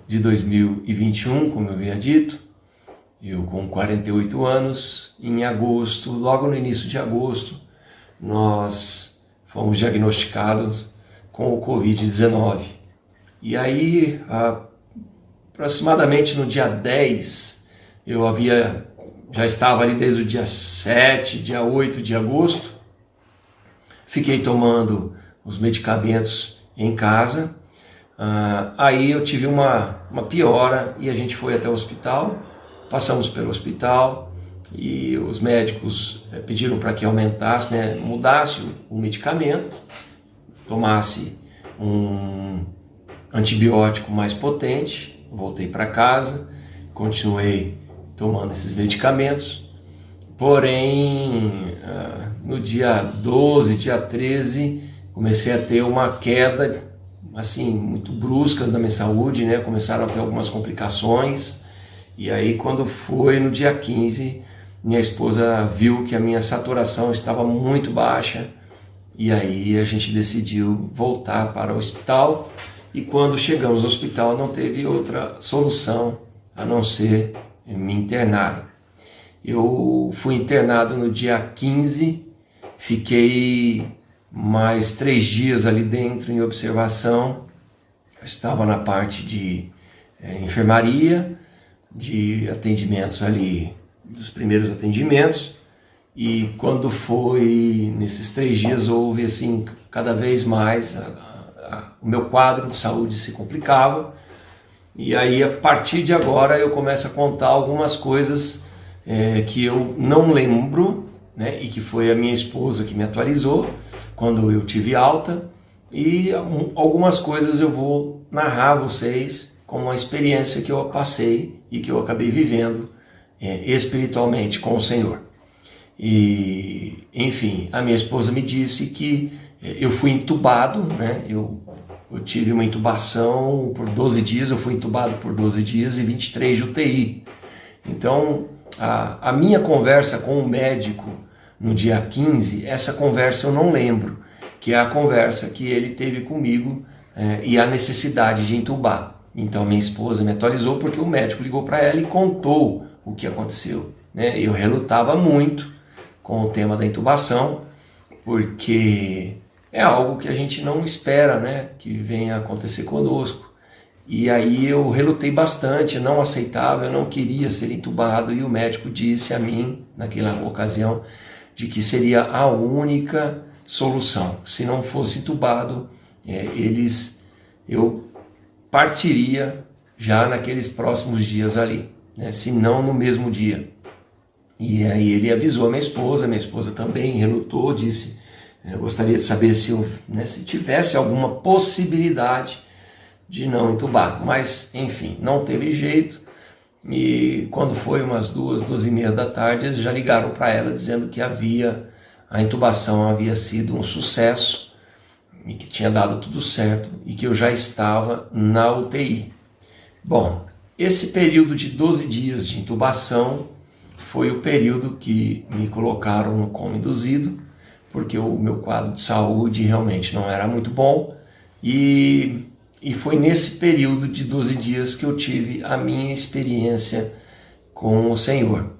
de 2021, como eu havia dito. Eu com 48 anos, em agosto, logo no início de agosto, nós fomos diagnosticados com o Covid-19. E aí, aproximadamente no dia 10, já estava ali desde o dia 7, dia 8 de agosto, fiquei tomando os medicamentos em casa. Aí eu tive uma piora e a gente foi até o hospital, passamos pelo hospital e os médicos pediram para que aumentasse, mudasse o medicamento, tomasse um antibiótico mais potente. Voltei para casa, continuei tomando esses medicamentos, porém no dia 12, dia 13, comecei a ter uma queda assim muito brusca da minha saúde, começaram a ter algumas complicações, e aí quando foi no dia 15, minha esposa viu que a minha saturação estava muito baixa, e aí a gente decidiu voltar para o hospital. E quando chegamos no hospital não teve outra solução a não ser me internar. Eu fui internado no dia 15, fiquei mais 3 dias ali dentro em observação. Eu estava na parte de enfermaria, de atendimentos ali, dos primeiros atendimentos. E quando foi nesses 3 dias houve assim cada vez mais o meu quadro de saúde se complicava, e aí a partir de agora eu começo a contar algumas coisas que eu não lembro, e que foi a minha esposa que me atualizou quando eu tive alta, e algumas coisas eu vou narrar a vocês como uma experiência que eu passei e que eu acabei vivendo espiritualmente com o Senhor. E, enfim, a minha esposa me disse que eu fui entubado, eu tive uma intubação por 12 dias, eu fui entubado por 12 dias e 23 de UTI. Então, a minha conversa com o médico no dia 15, essa conversa eu não lembro, que é a conversa que ele teve comigo e a necessidade de entubar. Então, minha esposa me atualizou porque o médico ligou para ela e contou o que aconteceu. Eu relutava muito com o tema da intubação, porque é algo que a gente não espera, que venha acontecer conosco. E aí eu relutei bastante, não aceitava, eu não queria ser entubado, e o médico disse a mim, naquela ocasião, de que seria a única solução. Se não fosse entubado, eu partiria já naqueles próximos dias ali, se não no mesmo dia. E aí ele avisou a minha esposa também relutou, disse: eu gostaria de saber se tivesse alguma possibilidade de não entubar. Mas, enfim, não teve jeito. E quando foi umas 2h30 da tarde, eles já ligaram para ela dizendo que a intubação havia sido um sucesso e que tinha dado tudo certo e que eu já estava na UTI. Bom, esse período de 12 dias de intubação foi o período que me colocaram no coma induzido, porque o meu quadro de saúde realmente não era muito bom, e foi nesse período de 12 dias que eu tive a minha experiência com o Senhor.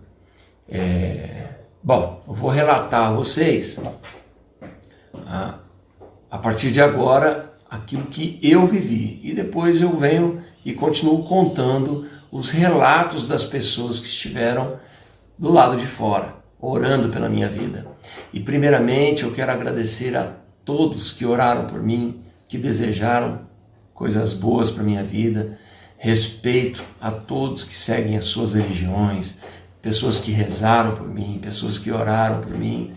Bom, eu vou relatar a vocês, a partir de agora, aquilo que eu vivi, e depois eu venho e continuo contando os relatos das pessoas que estiveram do lado de fora, orando pela minha vida. E primeiramente eu quero agradecer a todos que oraram por mim, que desejaram coisas boas para minha vida. Respeito a todos que seguem as suas religiões, pessoas que rezaram por mim, pessoas que oraram por mim.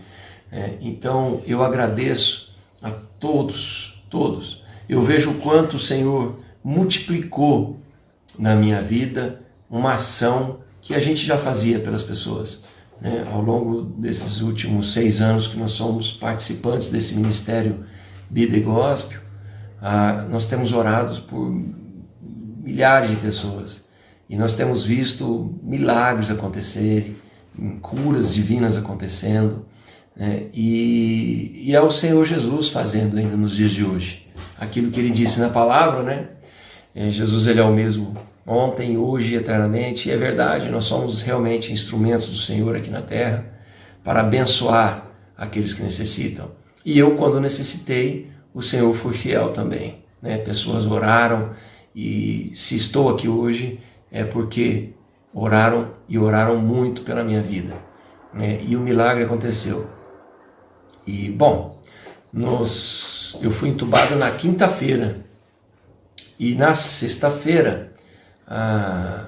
Então eu agradeço a todos. Eu vejo o quanto o Senhor multiplicou na minha vida uma ação que a gente já fazia pelas pessoas. Ao longo desses últimos 6 anos que nós somos participantes desse ministério Vida e Gospel, nós temos orado por milhares de pessoas e nós temos visto milagres acontecerem, curas divinas acontecendo, e é o Senhor Jesus fazendo ainda nos dias de hoje aquilo que Ele disse na palavra, Jesus, ele é o mesmo ontem, hoje e eternamente. E é verdade, nós somos realmente instrumentos do Senhor aqui na terra para abençoar aqueles que necessitam. E eu, quando necessitei, o Senhor foi fiel também, né? Pessoas oraram, e se estou aqui hoje é porque oraram, e oraram muito pela minha vida, né? E o milagre aconteceu. E, bom, eu fui entubado na quinta-feira, e na sexta-feira a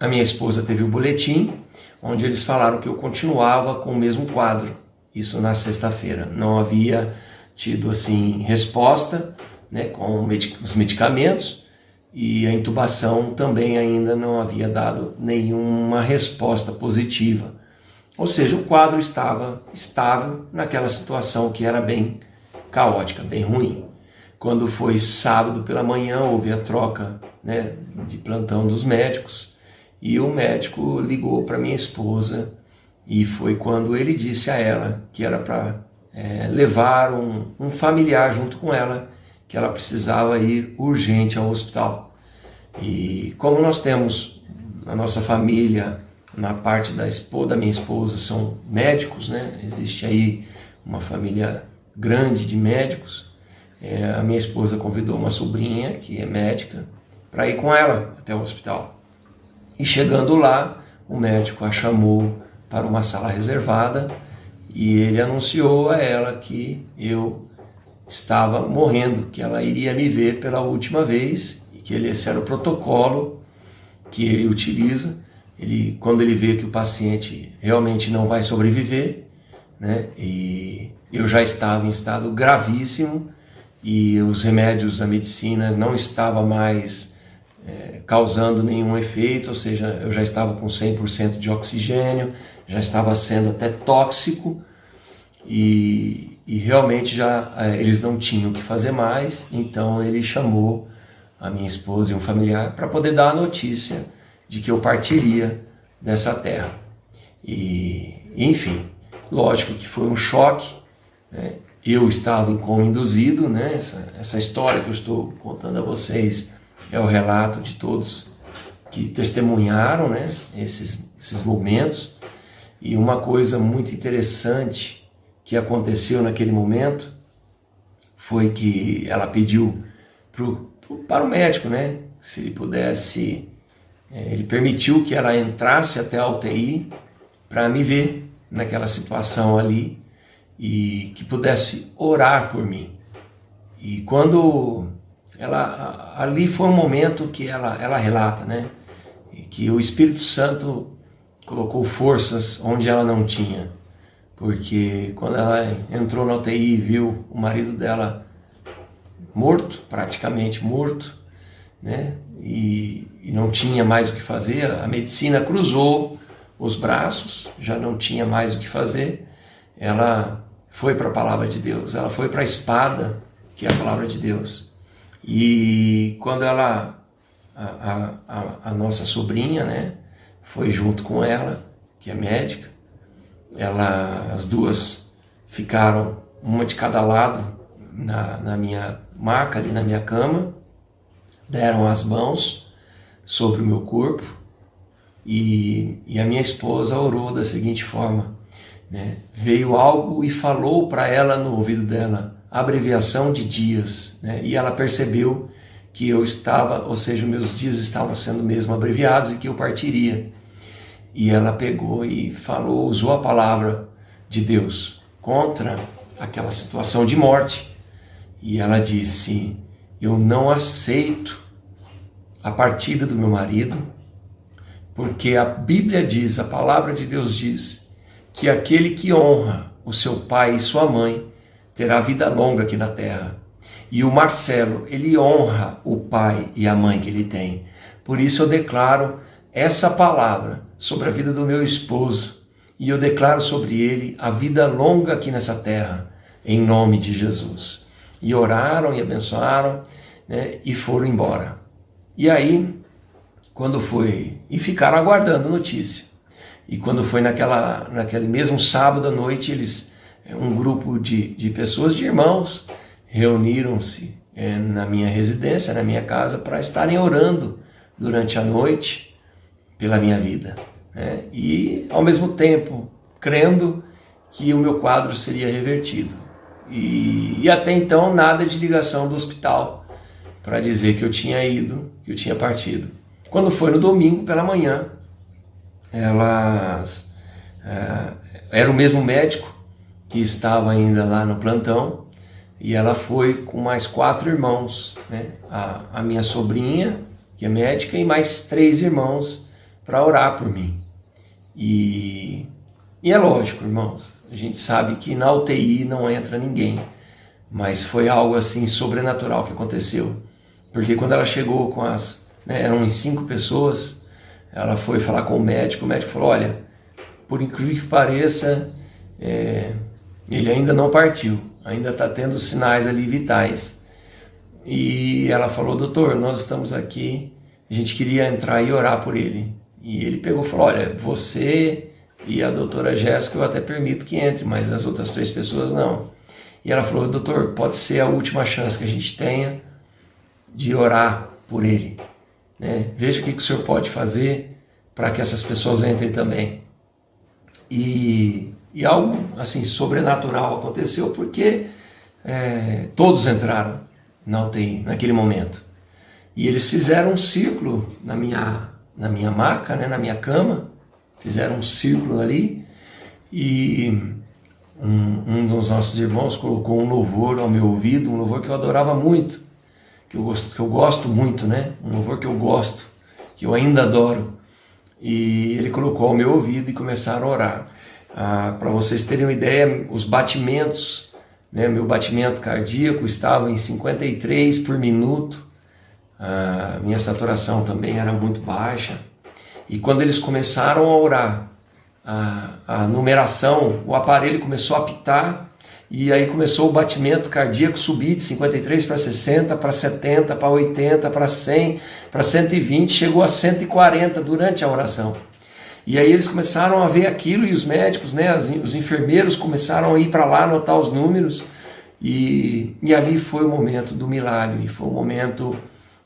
minha esposa teve o boletim, onde eles falaram que eu continuava com o mesmo quadro. Isso na sexta-feira. Não havia tido assim resposta, né, com os medicamentos, e a intubação também ainda não havia dado nenhuma resposta positiva. Ou seja, o quadro estava estável naquela situação que era bem caótica, bem ruim. Quando foi sábado pela manhã, houve a troca, né, de plantão dos médicos, e o médico ligou para minha esposa, e foi quando ele disse a ela que era para levar um familiar junto com ela, que ela precisava ir urgente ao hospital. E como nós temos na nossa família, na parte da minha esposa, são médicos, né? Existe aí uma família grande de médicos. A minha esposa convidou uma sobrinha, que é médica, para ir com ela até o hospital. E chegando lá, o médico a chamou para uma sala reservada, e ele anunciou a ela que eu estava morrendo, que ela iria me ver pela última vez, e que esse era o protocolo que ele utiliza. Quando ele vê que o paciente realmente não vai sobreviver, né, e eu já estava em estado gravíssimo, e os remédios da medicina não estavam mais causando nenhum efeito, ou seja, eu já estava com 100% de oxigênio, já estava sendo até tóxico, e realmente já eles não tinham o que fazer mais. Então ele chamou a minha esposa e um familiar para poder dar a notícia de que eu partiria dessa terra. E enfim, lógico que foi um choque, né? Eu estava em coma induzido, né? Essa história que eu estou contando a vocês é o relato de todos que testemunharam, né, esses momentos. E uma coisa muito interessante que aconteceu naquele momento foi que ela pediu para o médico, né, se ele pudesse, ele permitiu que ela entrasse até a UTI para me ver naquela situação ali, e que pudesse orar por mim. E quando ali foi um momento que ela relata, né, que o Espírito Santo colocou forças onde ela não tinha, porque quando ela entrou na UTI e viu o marido dela morto, praticamente morto, né, e não tinha mais o que fazer, a medicina cruzou os braços, já não tinha mais o que fazer, ela foi para a palavra de Deus, ela foi para a espada, que é a palavra de Deus. E quando a nossa sobrinha, né, foi junto com ela, que é médica, as duas ficaram uma de cada lado na minha maca, ali na minha cama, deram as mãos sobre o meu corpo, e a minha esposa orou da seguinte forma, né? Veio algo e falou para ela no ouvido dela, abreviação de dias, né? E ela percebeu que eu estava, ou seja, meus dias estavam sendo mesmo abreviados e que eu partiria. E ela pegou e falou, usou a palavra de Deus contra aquela situação de morte. E ela disse, eu não aceito a partida do meu marido, porque a Bíblia diz, a palavra de Deus diz, que aquele que honra o seu pai e sua mãe terá vida longa aqui na terra. E o Marcelo, ele honra o pai e a mãe que ele tem. Por isso eu declaro essa palavra sobre a vida do meu esposo, e eu declaro sobre ele a vida longa aqui nessa terra, em nome de Jesus. E oraram e abençoaram, né, e foram embora. E aí, quando foi, e ficaram aguardando notícia. E quando foi naquele mesmo sábado à noite, um grupo de pessoas, de irmãos, reuniram-se na minha residência, na minha casa, para estarem orando durante a noite pela minha vida, né? E ao mesmo tempo crendo que o meu quadro seria revertido. E até então nada de ligação do hospital para dizer que eu tinha ido, que eu tinha partido. Quando foi no domingo pela manhã, era o mesmo médico que estava ainda lá no plantão, e ela foi com mais 4 irmãos, né? A minha sobrinha, que é médica, e mais 3 irmãos para orar por mim. E é lógico, irmãos, a gente sabe que na UTI não entra ninguém, mas foi algo assim sobrenatural que aconteceu, porque quando ela chegou com eram em 5 pessoas, ela foi falar com o médico falou, olha, por incrível que pareça, ele ainda não partiu, ainda está tendo sinais ali vitais. E ela falou, doutor, nós estamos aqui, a gente queria entrar e orar por ele. E ele pegou e falou, olha, você e a doutora Jéssica eu até permito que entre, mas as outras 3 pessoas não. E ela falou, doutor, pode ser a última chance que a gente tenha de orar por ele, né? Veja o que o senhor pode fazer para que essas pessoas entrem também. E algo assim sobrenatural aconteceu, porque todos entraram na UTI naquele momento. E eles fizeram um círculo na minha maca, né, na minha cama, fizeram um círculo ali, e um dos nossos irmãos colocou um louvor ao meu ouvido, um louvor que eu adorava muito, que eu gosto muito, né? Um louvor que eu gosto, que eu ainda adoro. E ele colocou ao meu ouvido e começaram a orar. Para vocês terem uma ideia, os batimentos, né? Meu batimento cardíaco estava em 53 por minuto, minha saturação também era muito baixa. E quando eles começaram a orar, a numeração, o aparelho começou a apitar, e aí começou o batimento cardíaco subir de 53 para 60, para 70, para 80, para 100, para 120, chegou a 140 durante a oração. E aí eles começaram a ver aquilo, e os médicos, né, os enfermeiros começaram a ir para lá anotar os números, e ali foi o momento do milagre, foi o momento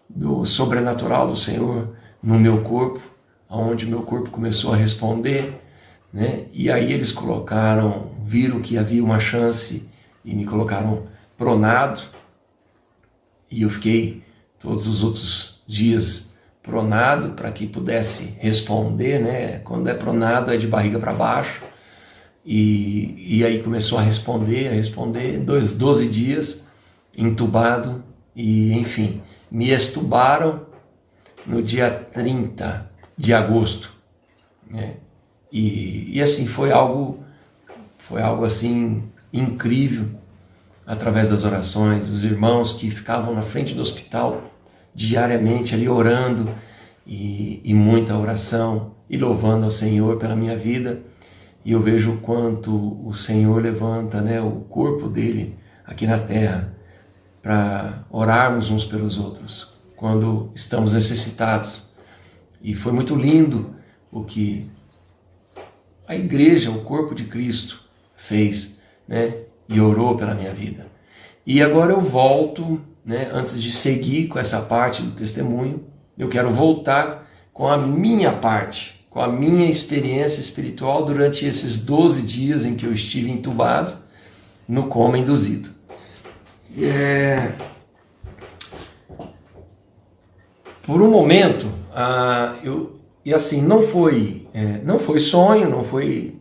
do sobrenatural do Senhor no meu corpo, onde o meu corpo começou a responder, né? E aí eles viram que havia uma chance e me colocaram pronado, e eu fiquei todos os outros dias pronado para que pudesse responder, né? Quando é pronado é de barriga para baixo, e aí começou a responder 12 dias entubado, e enfim, me extubaram no dia 30 de agosto, né? E assim, foi algo assim incrível, através das orações, os irmãos que ficavam na frente do hospital diariamente ali orando, e muita oração, e louvando ao Senhor pela minha vida. E eu vejo o quanto o Senhor levanta, né, o corpo dele aqui na terra, para orarmos uns pelos outros, quando estamos necessitados. E foi muito lindo o que a igreja, o corpo de Cristo, fez, né? E orou pela minha vida. E agora eu volto, né? Antes de seguir com essa parte do testemunho, eu quero voltar com a minha parte, com a minha experiência espiritual durante esses 12 dias em que eu estive entubado no coma induzido. Por um momento, e assim, não foi sonho, não foi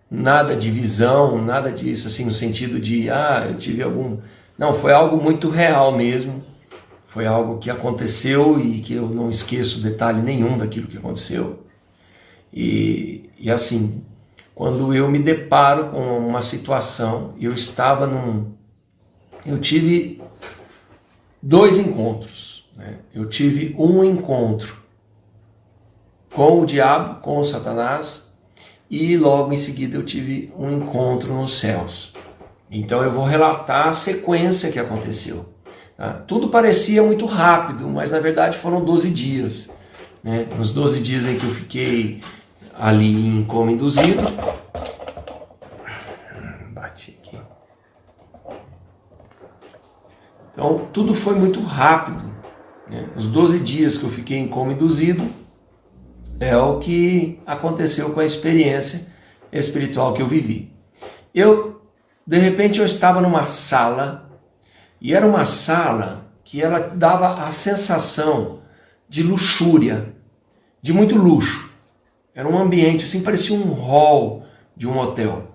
nada de visão, nada disso, assim, no sentido de, eu tive algum... Não, foi algo muito real mesmo, foi algo que aconteceu e que eu não esqueço detalhe nenhum daquilo que aconteceu. E assim, quando eu me deparo com uma situação, eu tive 2 encontros, né? Eu tive um encontro com o diabo, com o Satanás, e logo em seguida eu tive um encontro nos céus. Então eu vou relatar a sequência que aconteceu. Tá? Tudo parecia muito rápido, mas na verdade foram 12 dias. Né? Nos 12 dias em que eu fiquei ali em coma induzido... Bati aqui. Então tudo foi muito rápido, né? Os 12 dias que eu fiquei em coma induzido é o que aconteceu com a experiência espiritual que eu vivi. De repente eu estava numa sala, e era uma sala que ela dava a sensação de luxúria, de muito luxo. Era um ambiente, assim, parecia um hall de um hotel,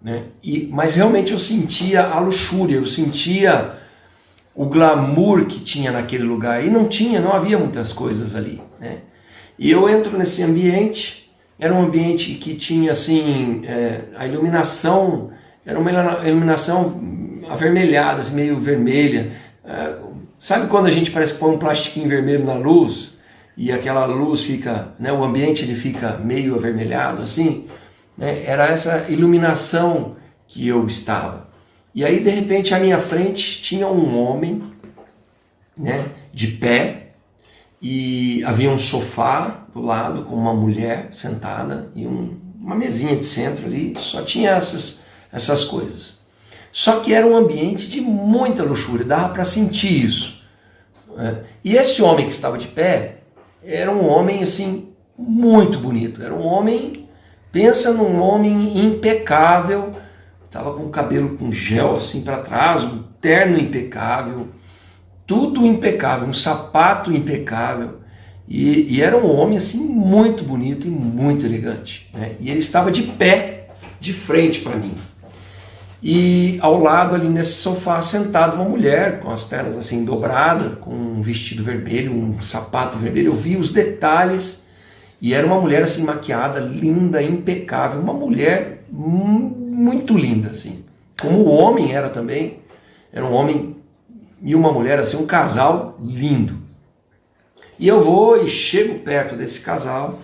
né? Mas realmente eu sentia a luxúria, eu sentia o glamour que tinha naquele lugar. E não havia muitas coisas ali, né? E eu entro nesse ambiente, era um ambiente que tinha, assim, a iluminação, era uma iluminação avermelhada, assim, meio vermelha. Sabe quando a gente parece que põe um plastiquinho vermelho na luz e aquela luz fica, né, o ambiente ele fica meio avermelhado assim, né? Era essa iluminação que eu estava. E aí de repente à minha frente tinha um homem, né, de pé, e havia um sofá do lado com uma mulher sentada e uma mesinha de centro ali, só tinha essas coisas. Só que era um ambiente de muita luxúria, dava para sentir isso. E esse homem que estava de pé era um homem assim muito bonito. Era um homem, pensa num homem impecável, estava com o cabelo com gel assim para trás, um terno impecável, tudo impecável, um sapato impecável. E era um homem assim muito bonito e muito elegante, né? E ele estava de pé, de frente para mim. E ao lado ali nesse sofá sentado uma mulher com as pernas assim dobradas, com um vestido vermelho, um sapato vermelho. Eu vi os detalhes e era uma mulher assim maquiada, linda, impecável, uma mulher muito linda assim. Como o homem era também, era um homem e uma mulher assim, um casal lindo. E eu vou e chego perto desse casal,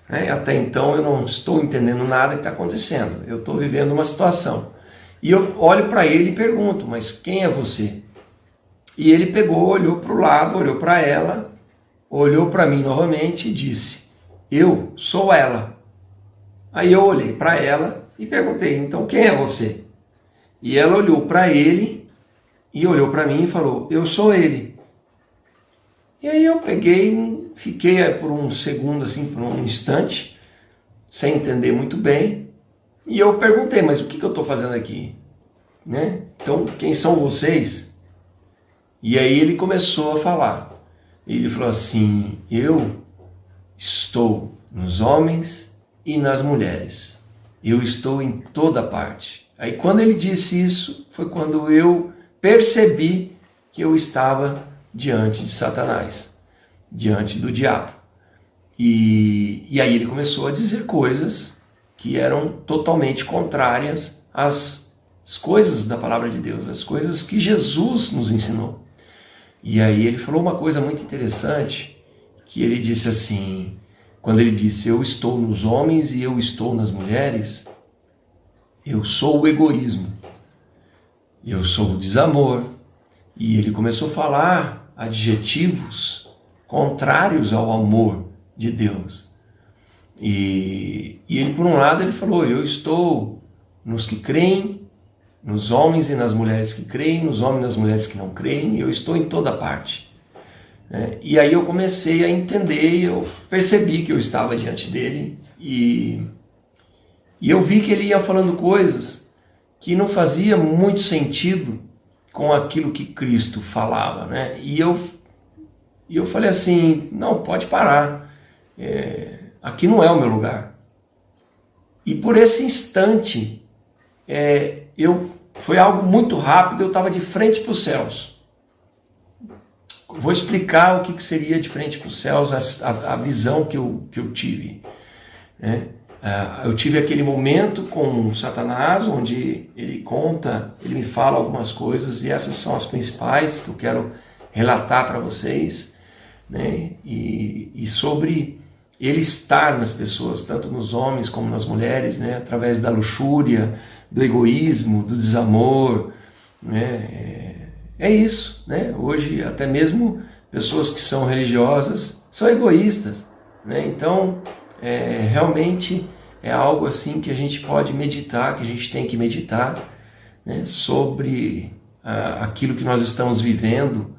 né? Até então eu não estou entendendo nada que está acontecendo. Eu estou vivendo uma situação. E eu olho para ele e pergunto, mas quem é você? E ele pegou, olhou para o lado, olhou para ela, olhou para mim novamente e disse, eu sou ela. Aí eu olhei para ela e perguntei, então quem é você? E ela olhou para ele e olhou para mim e falou, eu sou ele. E aí eu peguei, fiquei por um segundo, assim, por um instante, sem entender muito bem. E eu perguntei, mas o que eu estou fazendo aqui? Né? Então, quem são vocês? E aí ele começou a falar. Ele falou assim, eu estou nos homens e nas mulheres. Eu estou em toda parte. Aí quando ele disse isso, foi quando eu percebi que eu estava diante de Satanás, diante do diabo. E aí ele começou a dizer coisas que eram totalmente contrárias às coisas da palavra de Deus, as coisas que Jesus nos ensinou. E aí ele falou uma coisa muito interessante, que ele disse assim, quando ele disse, eu estou nos homens e eu estou nas mulheres, eu sou o egoísmo, eu sou o desamor. E ele começou a falar adjetivos contrários ao amor de Deus. E ele, por um lado, ele falou, eu estou nos que creem, nos homens e nas mulheres que creem, nos homens e nas mulheres que não creem, eu estou em toda parte. E aí eu comecei a entender, eu percebi que eu estava diante dele, e eu vi que ele ia falando coisas que não fazia muito sentido com aquilo que Cristo falava, né? E eu falei assim, não, pode parar, aqui não é o meu lugar. E por esse instante, foi algo muito rápido, eu estava de frente para os céus. Vou explicar o que seria de frente para os céus, a visão que eu tive. Né? Eu tive aquele momento com Satanás, onde ele me fala algumas coisas, e essas são as principais que eu quero relatar para vocês, né? E sobre ele estar nas pessoas, tanto nos homens como nas mulheres, né? Através da luxúria, do egoísmo, do desamor, né? É isso, né? Hoje até mesmo pessoas que são religiosas são egoístas, né? Então realmente é algo assim que a gente pode meditar, que a gente tem que meditar, né? Sobre aquilo que nós estamos vivendo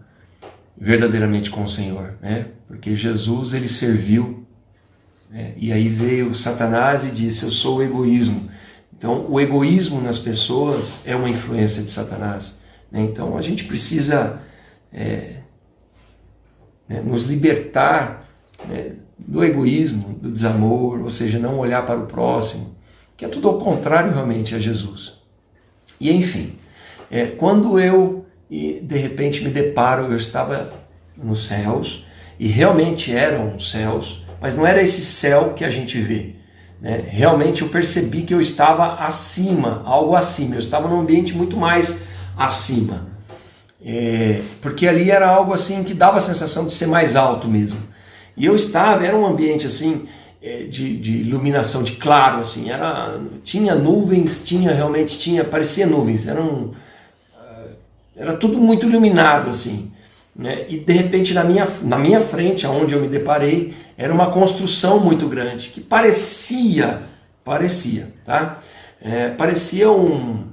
verdadeiramente com o Senhor, né? Porque Jesus, ele serviu, né? E aí veio Satanás e disse: eu sou o egoísmo. Então, o egoísmo nas pessoas é uma influência de Satanás, né? Então, a gente precisa nos libertar, né, do egoísmo, do desamor, ou seja, não olhar para o próximo, que é tudo ao contrário realmente a Jesus. E enfim, quando eu de repente me deparo, eu estava nos céus, e realmente eram os céus, mas não era esse céu que a gente vê, né? Realmente eu percebi que eu estava acima, algo acima, eu estava num ambiente muito mais acima, porque ali era algo assim que dava a sensação de ser mais alto mesmo. E eu estava, era um ambiente assim, de iluminação, de claro, assim, tinha nuvens, parecia nuvens, era tudo muito iluminado, assim, né? E de repente na minha frente, aonde eu me deparei, era uma construção muito grande, que parecia, tá? Parecia como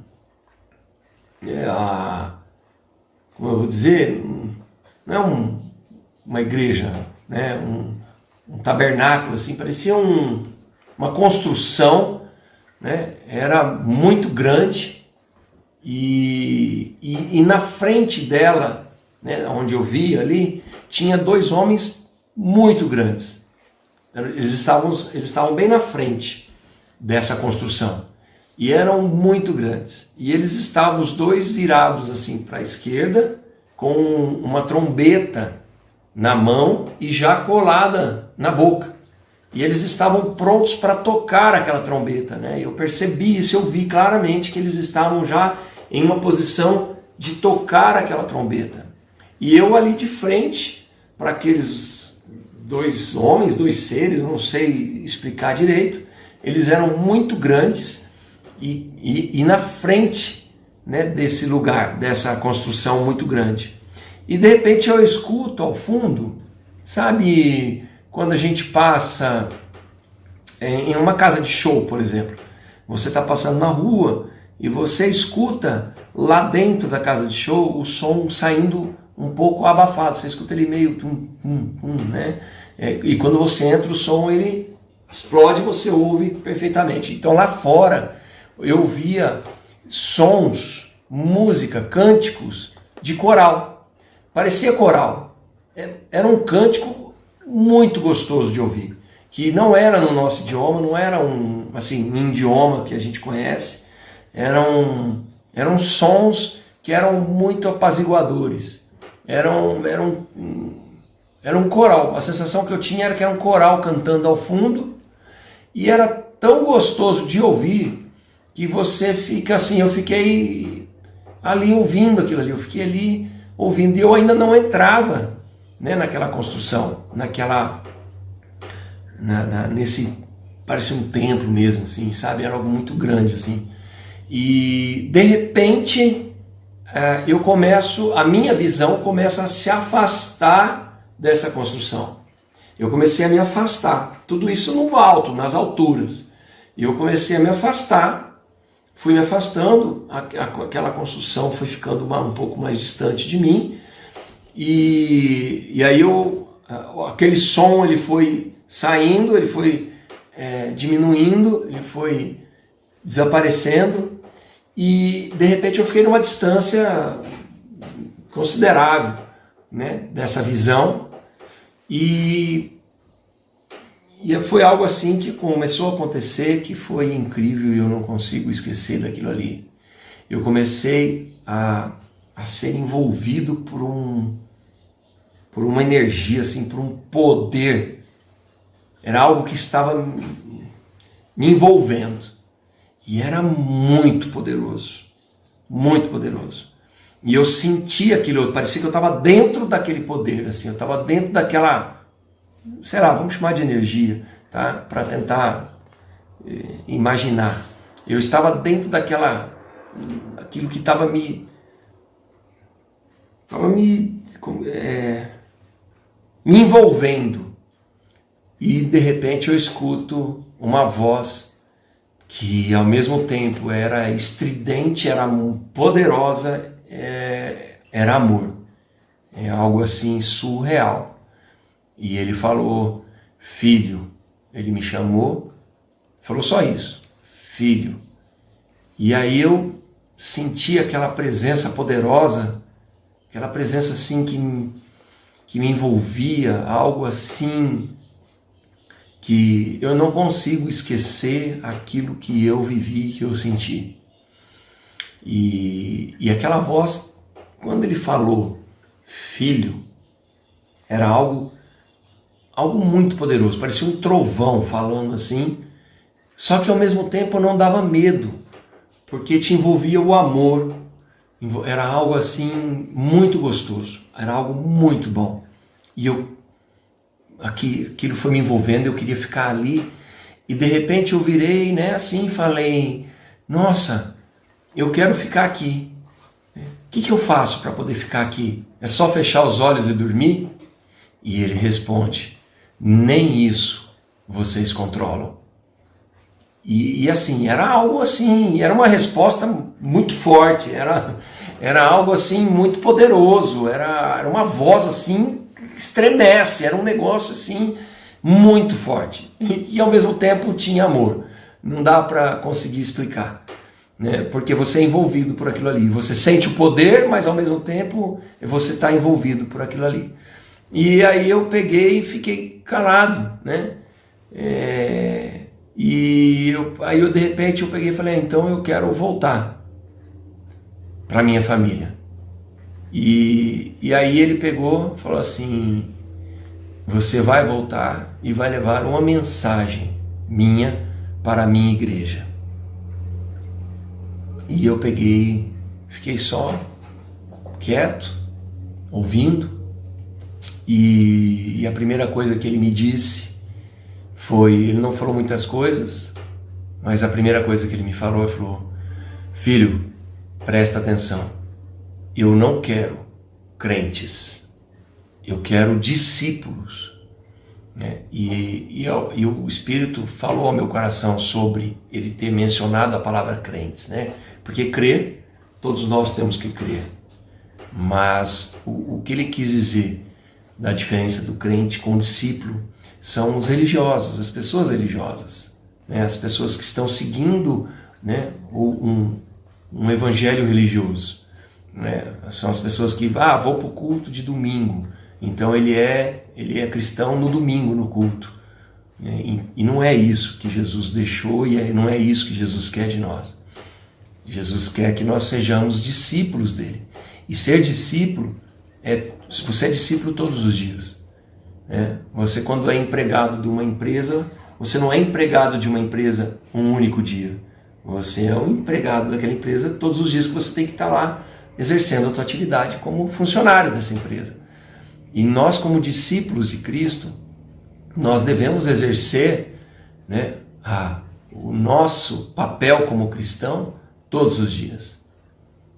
eu vou dizer, não é uma igreja, né? Um tabernáculo, assim, parecia uma construção, né? Era muito grande, e na frente dela, né, onde eu via ali, tinha dois homens muito grandes. Eles estavam bem na frente dessa construção, e eram muito grandes, e eles estavam os dois virados assim para a esquerda, com uma trombeta na mão e já colada na boca. E eles estavam prontos para tocar aquela trombeta, né? Eu percebi isso, eu vi claramente que eles estavam já em uma posição de tocar aquela trombeta. E eu ali de frente para aqueles dois homens, dois seres, eu não sei explicar direito, eles eram muito grandes e na frente, né, desse lugar, dessa construção muito grande. E de repente eu escuto ao fundo, sabe, quando a gente passa em uma casa de show, por exemplo, você está passando na rua e você escuta lá dentro da casa de show o som saindo um pouco abafado, você escuta ele meio né? E quando você entra, o som ele explode, você ouve perfeitamente. Então lá fora eu via sons, música, cânticos de coral. Parecia coral. Era um cântico muito gostoso de ouvir, que não era no nosso idioma, não era um idioma que a gente conhece, eram sons que eram muito apaziguadores. Era um coral. A sensação que eu tinha era que era um coral cantando ao fundo, e era tão gostoso de ouvir que você fica assim, eu fiquei ali ouvindo aquilo ali, eu fiquei ali ouvindo, e eu ainda não entrava, né, naquela construção, nesse, parecia um templo mesmo, assim, sabe, era algo muito grande, assim, e de repente a minha visão começa a se afastar dessa construção. Eu comecei a me afastar, tudo isso no alto, nas alturas, e eu comecei a me afastar, fui me afastando, aquela construção foi ficando um pouco mais distante de mim, e aí aquele som ele foi saindo, ele foi diminuindo, ele foi desaparecendo, e de repente eu fiquei numa distância considerável, né, dessa visão, e foi algo assim que começou a acontecer, que foi incrível, e eu não consigo esquecer daquilo ali. Eu comecei a ser envolvido por uma energia, assim, por um poder. Era algo que estava me envolvendo, e era muito poderoso, muito poderoso. E eu senti aquilo, parecia que eu estava dentro daquele poder, assim, eu estava dentro daquela, sei lá, vamos chamar de energia, tá? Para tentar imaginar. Eu estava dentro aquilo que estava me envolvendo. E de repente eu escuto uma voz que ao mesmo tempo era estridente, era poderosa, era amor. É algo assim surreal. E ele falou, filho. Ele me chamou, falou só isso, filho. E aí eu senti aquela presença poderosa, aquela presença assim que me envolvia, algo assim que eu não consigo esquecer aquilo que eu vivi, que eu senti. E aquela voz, quando ele falou filho, era algo muito poderoso, parecia um trovão falando assim, só que ao mesmo tempo não dava medo, porque te envolvia o amor, era algo assim muito gostoso, era algo muito bom. E aquilo foi me envolvendo, eu queria ficar ali, e de repente eu virei, né, assim, falei, nossa, eu quero ficar aqui. O que eu faço para poder ficar aqui? É só fechar os olhos e dormir? E ele responde, nem isso vocês controlam. E assim, era algo assim, era uma resposta muito forte, era algo assim muito poderoso, era uma voz assim, estremece, era um negócio assim muito forte. E ao mesmo tempo tinha amor, não dá para conseguir explicar, né? Porque você é envolvido por aquilo ali, você sente o poder, mas ao mesmo tempo você está envolvido por aquilo ali. E aí eu peguei e fiquei calado, né? Aí eu de repente eu peguei e falei, então eu quero voltar para minha família. E aí ele pegou e falou assim, você vai voltar e vai levar uma mensagem minha para a minha igreja. E eu peguei, fiquei só, quieto, ouvindo. E a primeira coisa que ele me disse foi, ele não falou muitas coisas, mas a primeira coisa que ele me falou, ele falou, filho, presta atenção, eu não quero crentes, eu quero discípulos. Né? E o Espírito falou ao meu coração sobre ele ter mencionado a palavra crentes, né? Porque crer, todos nós temos que crer, mas o que ele quis dizer da diferença do crente com o discípulo são os religiosos, as pessoas religiosas, né? As pessoas que estão seguindo, né, um evangelho religioso, né? São as pessoas que vou para o culto de domingo, então ele é cristão no domingo, no culto, né? E não é isso que Jesus deixou e não é isso que Jesus quer de nós. Jesus quer que nós sejamos discípulos dele, e ser discípulo você é discípulo todos os dias. Você, quando é empregado de uma empresa, você não é empregado de uma empresa um único dia. Você é um empregado daquela empresa todos os dias que você tem que estar lá exercendo a sua atividade como funcionário dessa empresa. E nós, como discípulos de Cristo, nós devemos exercer, né, o nosso papel como cristão todos os dias.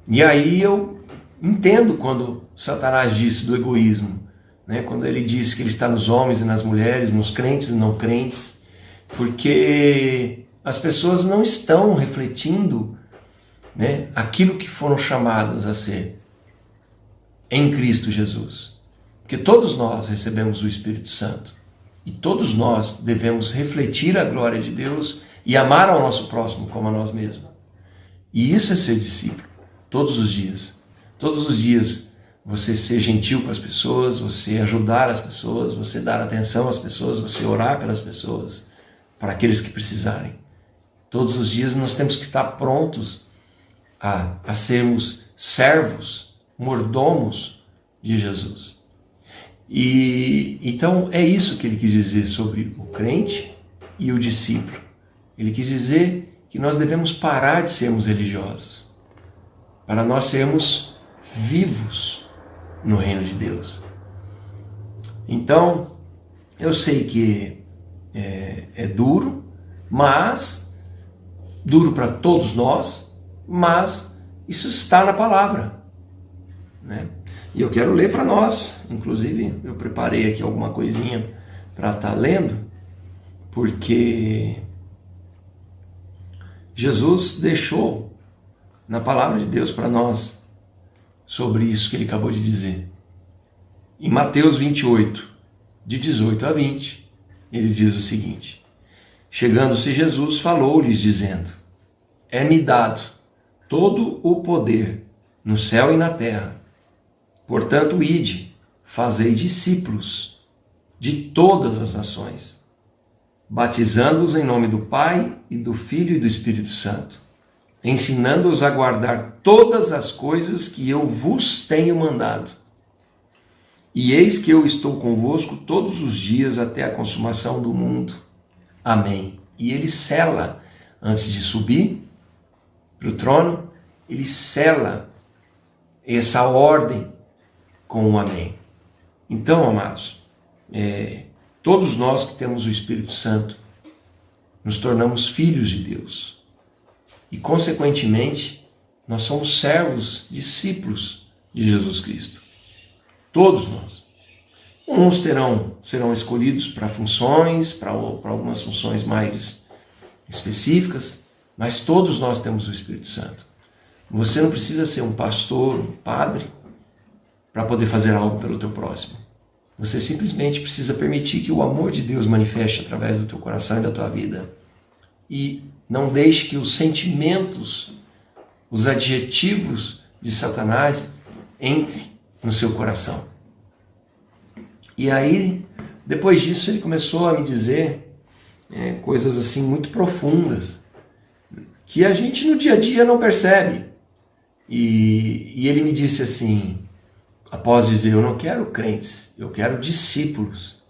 E aí eu entendo quando Satanás disse do egoísmo, né? Quando ele disse que ele está nos homens e nas mulheres, nos crentes e não crentes, porque as pessoas não estão refletindo, né, aquilo que foram chamadas a ser em Cristo Jesus. Porque todos nós recebemos o Espírito Santo e todos nós devemos refletir a glória de Deus e amar ao nosso próximo como a nós mesmos. E isso é ser discípulo, todos os dias. Todos os dias você ser gentil com as pessoas, você ajudar as pessoas, você dar atenção às pessoas, você orar pelas pessoas, para aqueles que precisarem. Todos os dias nós temos que estar prontos a sermos servos, mordomos de Jesus. E então é isso que ele quis dizer sobre o crente e o discípulo. Ele quis dizer que nós devemos parar de sermos religiosos, para nós sermos vivos no reino de Deus. Então, eu sei que é duro, mas duro para todos nós, mas isso está na palavra, né? E eu quero ler para nós, inclusive eu preparei aqui alguma coisinha para estar lendo, porque Jesus deixou na palavra de Deus para nós sobre isso que ele acabou de dizer. Em Mateus 28, de 18 a 20, ele diz o seguinte: chegando-se Jesus, falou-lhes, dizendo: é-me dado todo o poder no céu e na terra. Portanto, ide, fazei discípulos de todas as nações, batizando-os em nome do Pai e do Filho e do Espírito Santo, ensinando-os a guardar todas as coisas que eu vos tenho mandado. E eis que eu estou convosco todos os dias até a consumação do mundo. Amém. E ele sela, antes de subir para o trono, ele sela essa ordem com um amém. Então, amados, todos nós que temos o Espírito Santo, nos tornamos filhos de Deus. E, consequentemente, nós somos servos, discípulos de Jesus Cristo. Todos nós. Uns serão escolhidos para funções, para algumas funções mais específicas, mas todos nós temos o Espírito Santo. Você não precisa ser um pastor, um padre, para poder fazer algo pelo teu próximo. Você simplesmente precisa permitir que o amor de Deus manifeste através do teu coração e da tua vida. E não deixe que os sentimentos, os adjetivos de Satanás entrem no seu coração. E aí, depois disso, ele começou a me dizer coisas assim muito profundas, que a gente no dia a dia não percebe. E ele me disse assim, após dizer: eu não quero crentes, eu quero discípulos.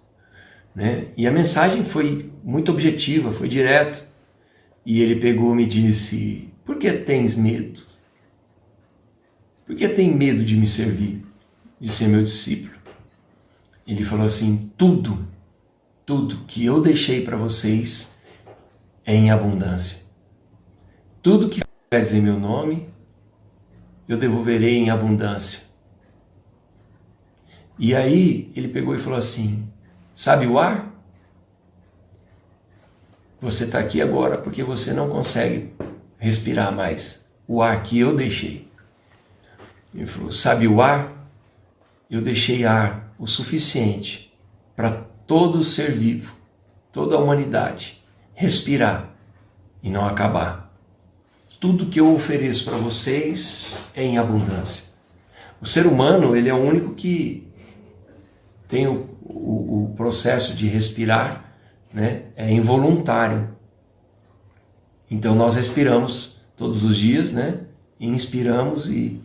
Né? E a mensagem foi muito objetiva, foi direto. E ele pegou e me disse: por que tens medo? Por que tem medo de me servir, de ser meu discípulo? Ele falou assim: tudo que eu deixei para vocês é em abundância. Tudo que fizerdes em meu nome, eu devolverei em abundância. E aí ele pegou e falou assim: sabe o ar? Você está aqui agora porque você não consegue respirar mais o ar que eu deixei. Ele falou: sabe o ar? Eu deixei ar o suficiente para todo ser vivo, toda a humanidade, respirar e não acabar. Tudo que eu ofereço para vocês é em abundância. O ser humano, ele é o único que tem o processo de respirar, né? É involuntário. Então nós respiramos todos os dias, né? Inspiramos e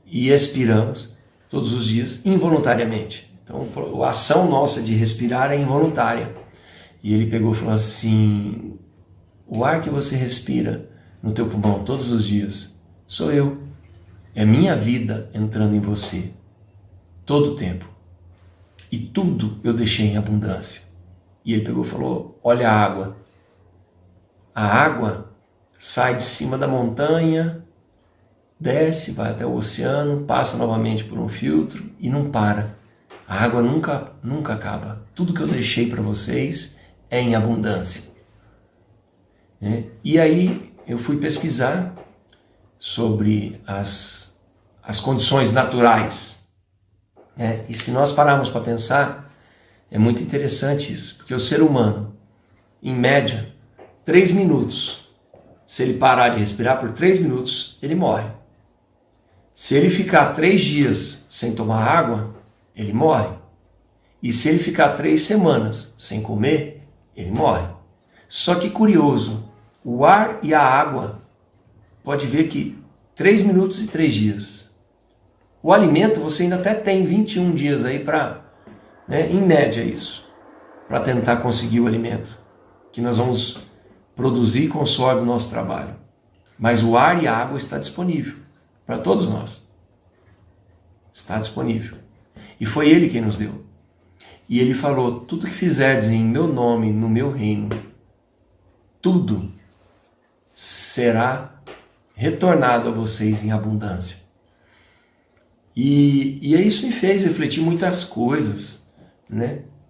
expiramos todos os dias involuntariamente. Então a ação nossa de respirar é involuntária. E ele pegou e falou assim: o ar que você respira no teu pulmão todos os dias sou eu. É minha vida entrando em você todo o tempo. E tudo eu deixei em abundância. E ele pegou e falou: olha a água. A água sai de cima da montanha, desce, vai até o oceano, passa novamente por um filtro e não para. A água nunca acaba. Tudo que eu deixei para vocês é em abundância. E aí eu fui pesquisar sobre as condições naturais. E se nós pararmos para pensar, é muito interessante isso, porque o ser humano, em média, 3 minutos, se ele parar de respirar por 3 minutos, ele morre. Se ele ficar 3 dias sem tomar água, ele morre. E se ele ficar 3 semanas sem comer, ele morre. Só que curioso, o ar e a água, pode ver que 3 minutos e 3 dias. O alimento você ainda até tem 21 dias aí para, em média isso, para tentar conseguir o alimento que nós vamos produzir com o suor do nosso trabalho. Mas o ar e a água está disponível para todos nós. Está disponível. E foi Ele quem nos deu. E Ele falou: tudo que fizerdes em meu nome, no meu reino, tudo será retornado a vocês em abundância. E isso me fez refletir muitas coisas,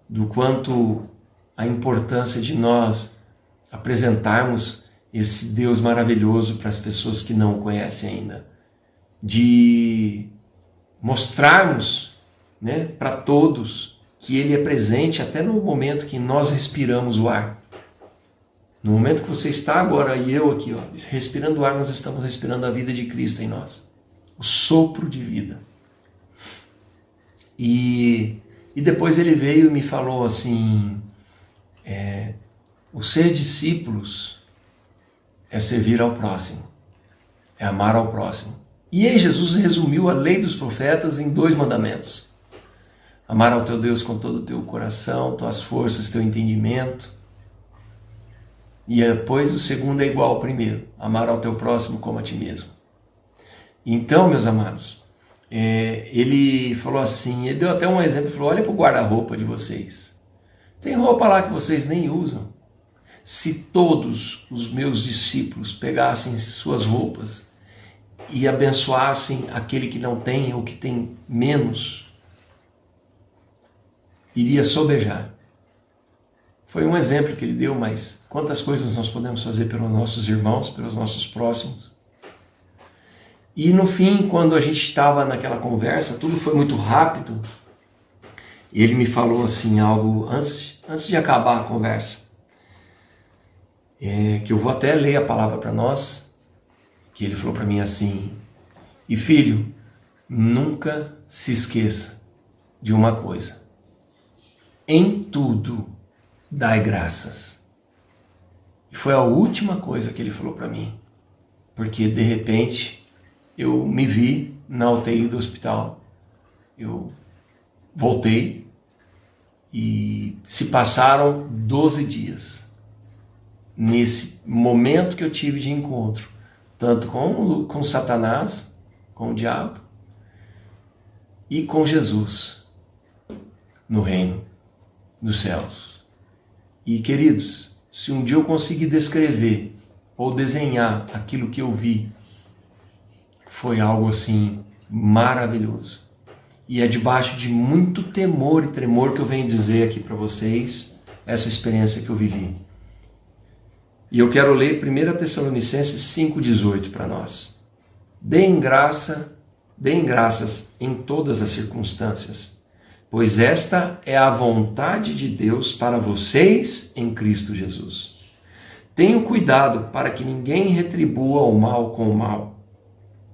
do quanto a importância de nós apresentarmos esse Deus maravilhoso para as pessoas que não o conhecem ainda. De mostrarmos, né, para todos que Ele é presente até no momento que nós respiramos o ar. No momento que você está agora e eu aqui, ó, respirando o ar, nós estamos respirando a vida de Cristo em nós. O sopro de vida. E depois ele veio e me falou assim, o ser discípulos é servir ao próximo, é amar ao próximo. E aí Jesus resumiu a lei dos profetas em 2 mandamentos. Amar ao teu Deus com todo o teu coração, tuas forças, teu entendimento. E depois o segundo é igual ao primeiro, amar ao teu próximo como a ti mesmo. Então, meus amados, ele falou assim, ele deu até um exemplo, falou, olha para o guarda-roupa de vocês. Tem roupa lá que vocês nem usam. Se todos os meus discípulos pegassem suas roupas e abençoassem aquele que não tem ou que tem menos, iria sobejar. Foi um exemplo que ele deu, mas quantas coisas nós podemos fazer pelos nossos irmãos, pelos nossos próximos. E no fim, quando a gente estava naquela conversa, tudo foi muito rápido. Ele me falou assim algo antes de acabar a conversa, que eu vou até ler a palavra para nós, que ele falou para mim assim, e filho, nunca se esqueça de uma coisa, em tudo dai graças. E foi a última coisa que ele falou para mim, porque de repente eu me vi na UTI do hospital, eu voltei e se passaram 12 dias nesse momento que eu tive de encontro, tanto com Satanás, com o diabo e com Jesus no reino dos céus. E queridos, se um dia eu conseguir descrever ou desenhar aquilo que eu vi, foi algo assim maravilhoso. E é debaixo de muito temor e tremor que eu venho dizer aqui para vocês essa experiência que eu vivi. E eu quero ler 1 Tessalonicenses 5,18 para nós. Deem graças em todas as circunstâncias, pois esta é a vontade de Deus para vocês em Cristo Jesus. Tenham cuidado para que ninguém retribua o mal com o mal,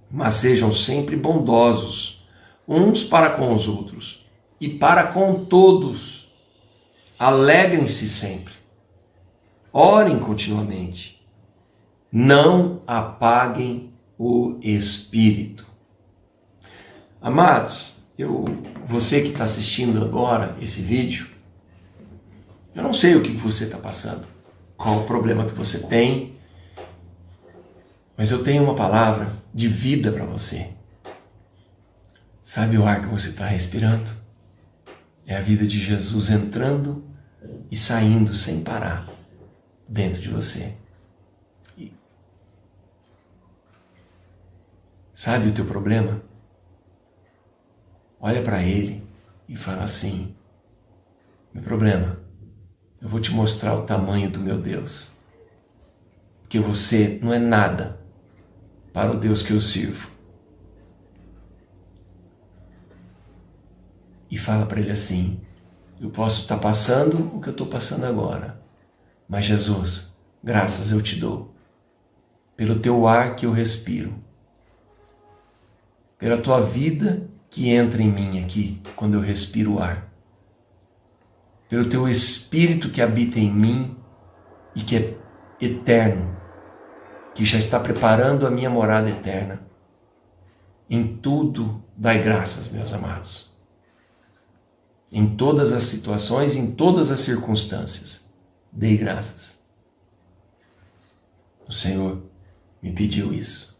mas sejam sempre bondosos uns para com os outros e para com todos. Alegrem-se sempre. Orem continuamente. Não apaguem o espírito. Amados, você que está assistindo agora esse vídeo, eu não sei o que você está passando, qual o problema que você tem, mas eu tenho uma palavra de vida para você. Sabe o ar que você está respirando? É a vida de Jesus entrando e saindo sem parar dentro de você. Sabe o teu problema? Olha para ele e fala assim, meu problema, eu vou te mostrar o tamanho do meu Deus. Porque você não é nada para o Deus que eu sirvo. E fala para ele assim, eu posso estar passando o que eu estou passando agora, mas Jesus, graças eu te dou, pelo teu ar que eu respiro, pela tua vida que entra em mim aqui, quando eu respiro o ar, pelo teu Espírito que habita em mim e que é eterno, que já está preparando a minha morada eterna. Em tudo dai graças, meus amados. Em todas as situações, em todas as circunstâncias, dei graças. O Senhor me pediu isso.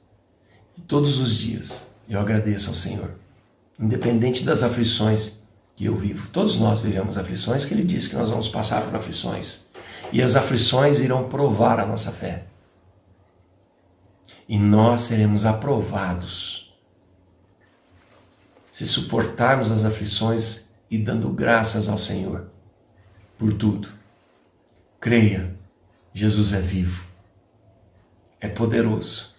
E todos os dias eu agradeço ao Senhor. Independente das aflições que eu vivo. Todos nós vivemos aflições, que Ele disse que nós vamos passar por aflições. E as aflições irão provar a nossa fé. E nós seremos aprovados se suportarmos as aflições e dando graças ao Senhor por tudo. Creia, Jesus é vivo, é poderoso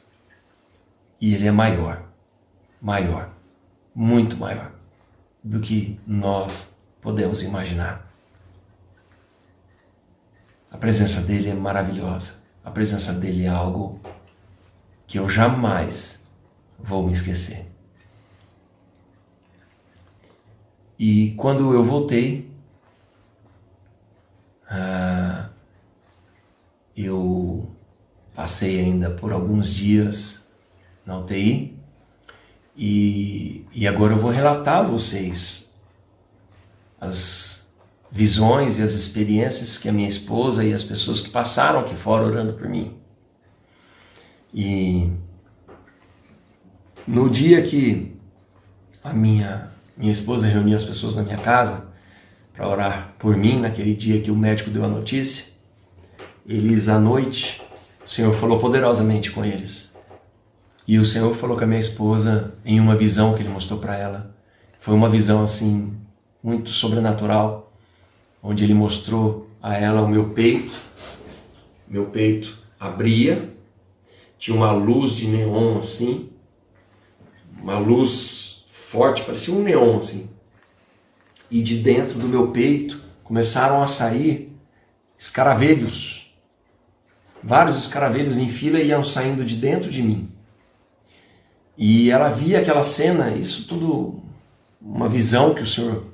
e Ele é maior, muito maior do que nós podemos imaginar. A presença dele é maravilhosa. A presença dele é algo que eu jamais vou me esquecer. E quando eu voltei, eu passei ainda por alguns dias na UTI e agora eu vou relatar a vocês as visões e as experiências que a minha esposa e as pessoas que passaram aqui fora orando por mim. E no dia que a minha esposa reuniu as pessoas na minha casa para orar por mim, naquele dia que o médico deu a notícia, eles à noite, o Senhor falou poderosamente com eles. E o Senhor falou com a minha esposa em uma visão que Ele mostrou para ela. Foi uma visão assim, muito sobrenatural, onde Ele mostrou a ela o meu peito. Meu peito abria, tinha uma luz de neon assim, uma luz forte, parecia um neon assim. E de dentro do meu peito começaram a sair escaravelhos. Vários escaravelhos em fila iam saindo de dentro de mim. E ela via aquela cena, isso tudo uma visão que o Senhor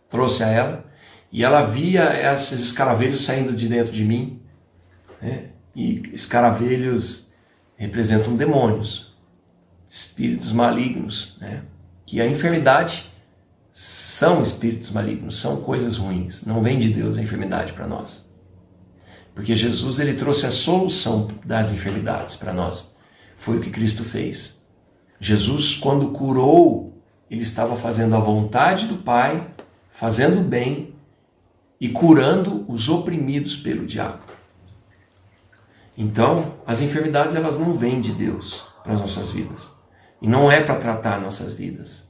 trouxe a ela. E ela via esses escaravelhos saindo de dentro de mim. Né? E escaravelhos representam demônios, espíritos malignos, né? Que a enfermidade são espíritos malignos, são coisas ruins. Não vem de Deus a enfermidade para nós. Porque Jesus ele trouxe a solução das enfermidades para nós. Foi o que Cristo fez. Jesus, quando curou, ele estava fazendo a vontade do Pai, fazendo bem e curando os oprimidos pelo diabo. Então, as enfermidades elas não vêm de Deus para as nossas vidas. E não é para tratar nossas vidas.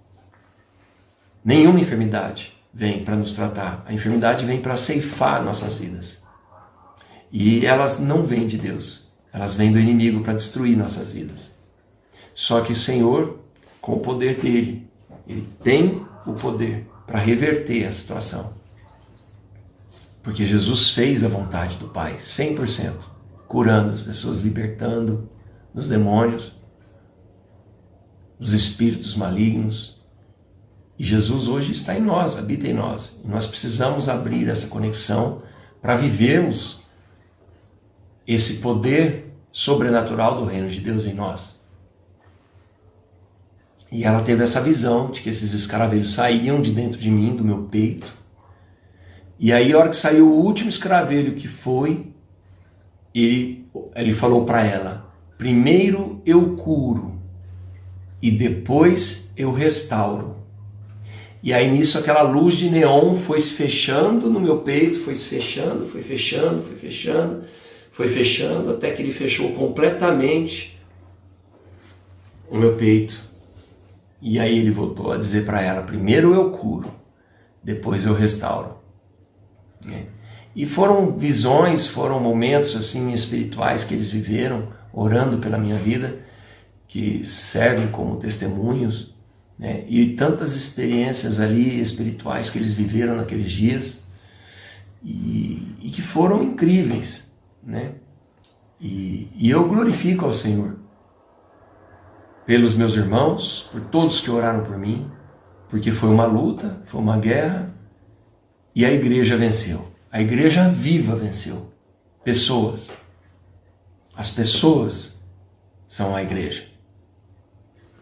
Nenhuma enfermidade vem para nos tratar. A enfermidade vem para ceifar nossas vidas. E elas não vêm de Deus. Elas vêm do inimigo para destruir nossas vidas. Só que o Senhor, com o poder dele, ele tem o poder para reverter a situação. Porque Jesus fez a vontade do Pai, 100%, curando as pessoas, libertando dos demônios, dos espíritos malignos. E Jesus hoje está em nós, habita em nós. E nós precisamos abrir essa conexão para vivermos esse poder sobrenatural do reino de Deus em nós. E ela teve essa visão de que esses escaravelhos saíam de dentro de mim, do meu peito. E aí, a hora que saiu o último escaravelho que foi, ele falou para ela: primeiro eu curo e depois eu restauro. E aí nisso aquela luz de neon foi se fechando no meu peito, foi se fechando, foi fechando, foi fechando, foi fechando, até que ele fechou completamente o meu peito. E aí ele voltou a dizer para ela: primeiro eu curo, depois eu restauro. E foram visões, foram momentos assim espirituais que eles viveram, orando pela minha vida, que servem como testemunhos, né? E tantas experiências ali espirituais que eles viveram naqueles dias e que foram incríveis, né? E eu glorifico ao Senhor pelos meus irmãos, por todos que oraram por mim, porque foi uma luta, foi uma guerra, e a igreja venceu. A igreja viva venceu. Pessoas. As pessoas são a igreja.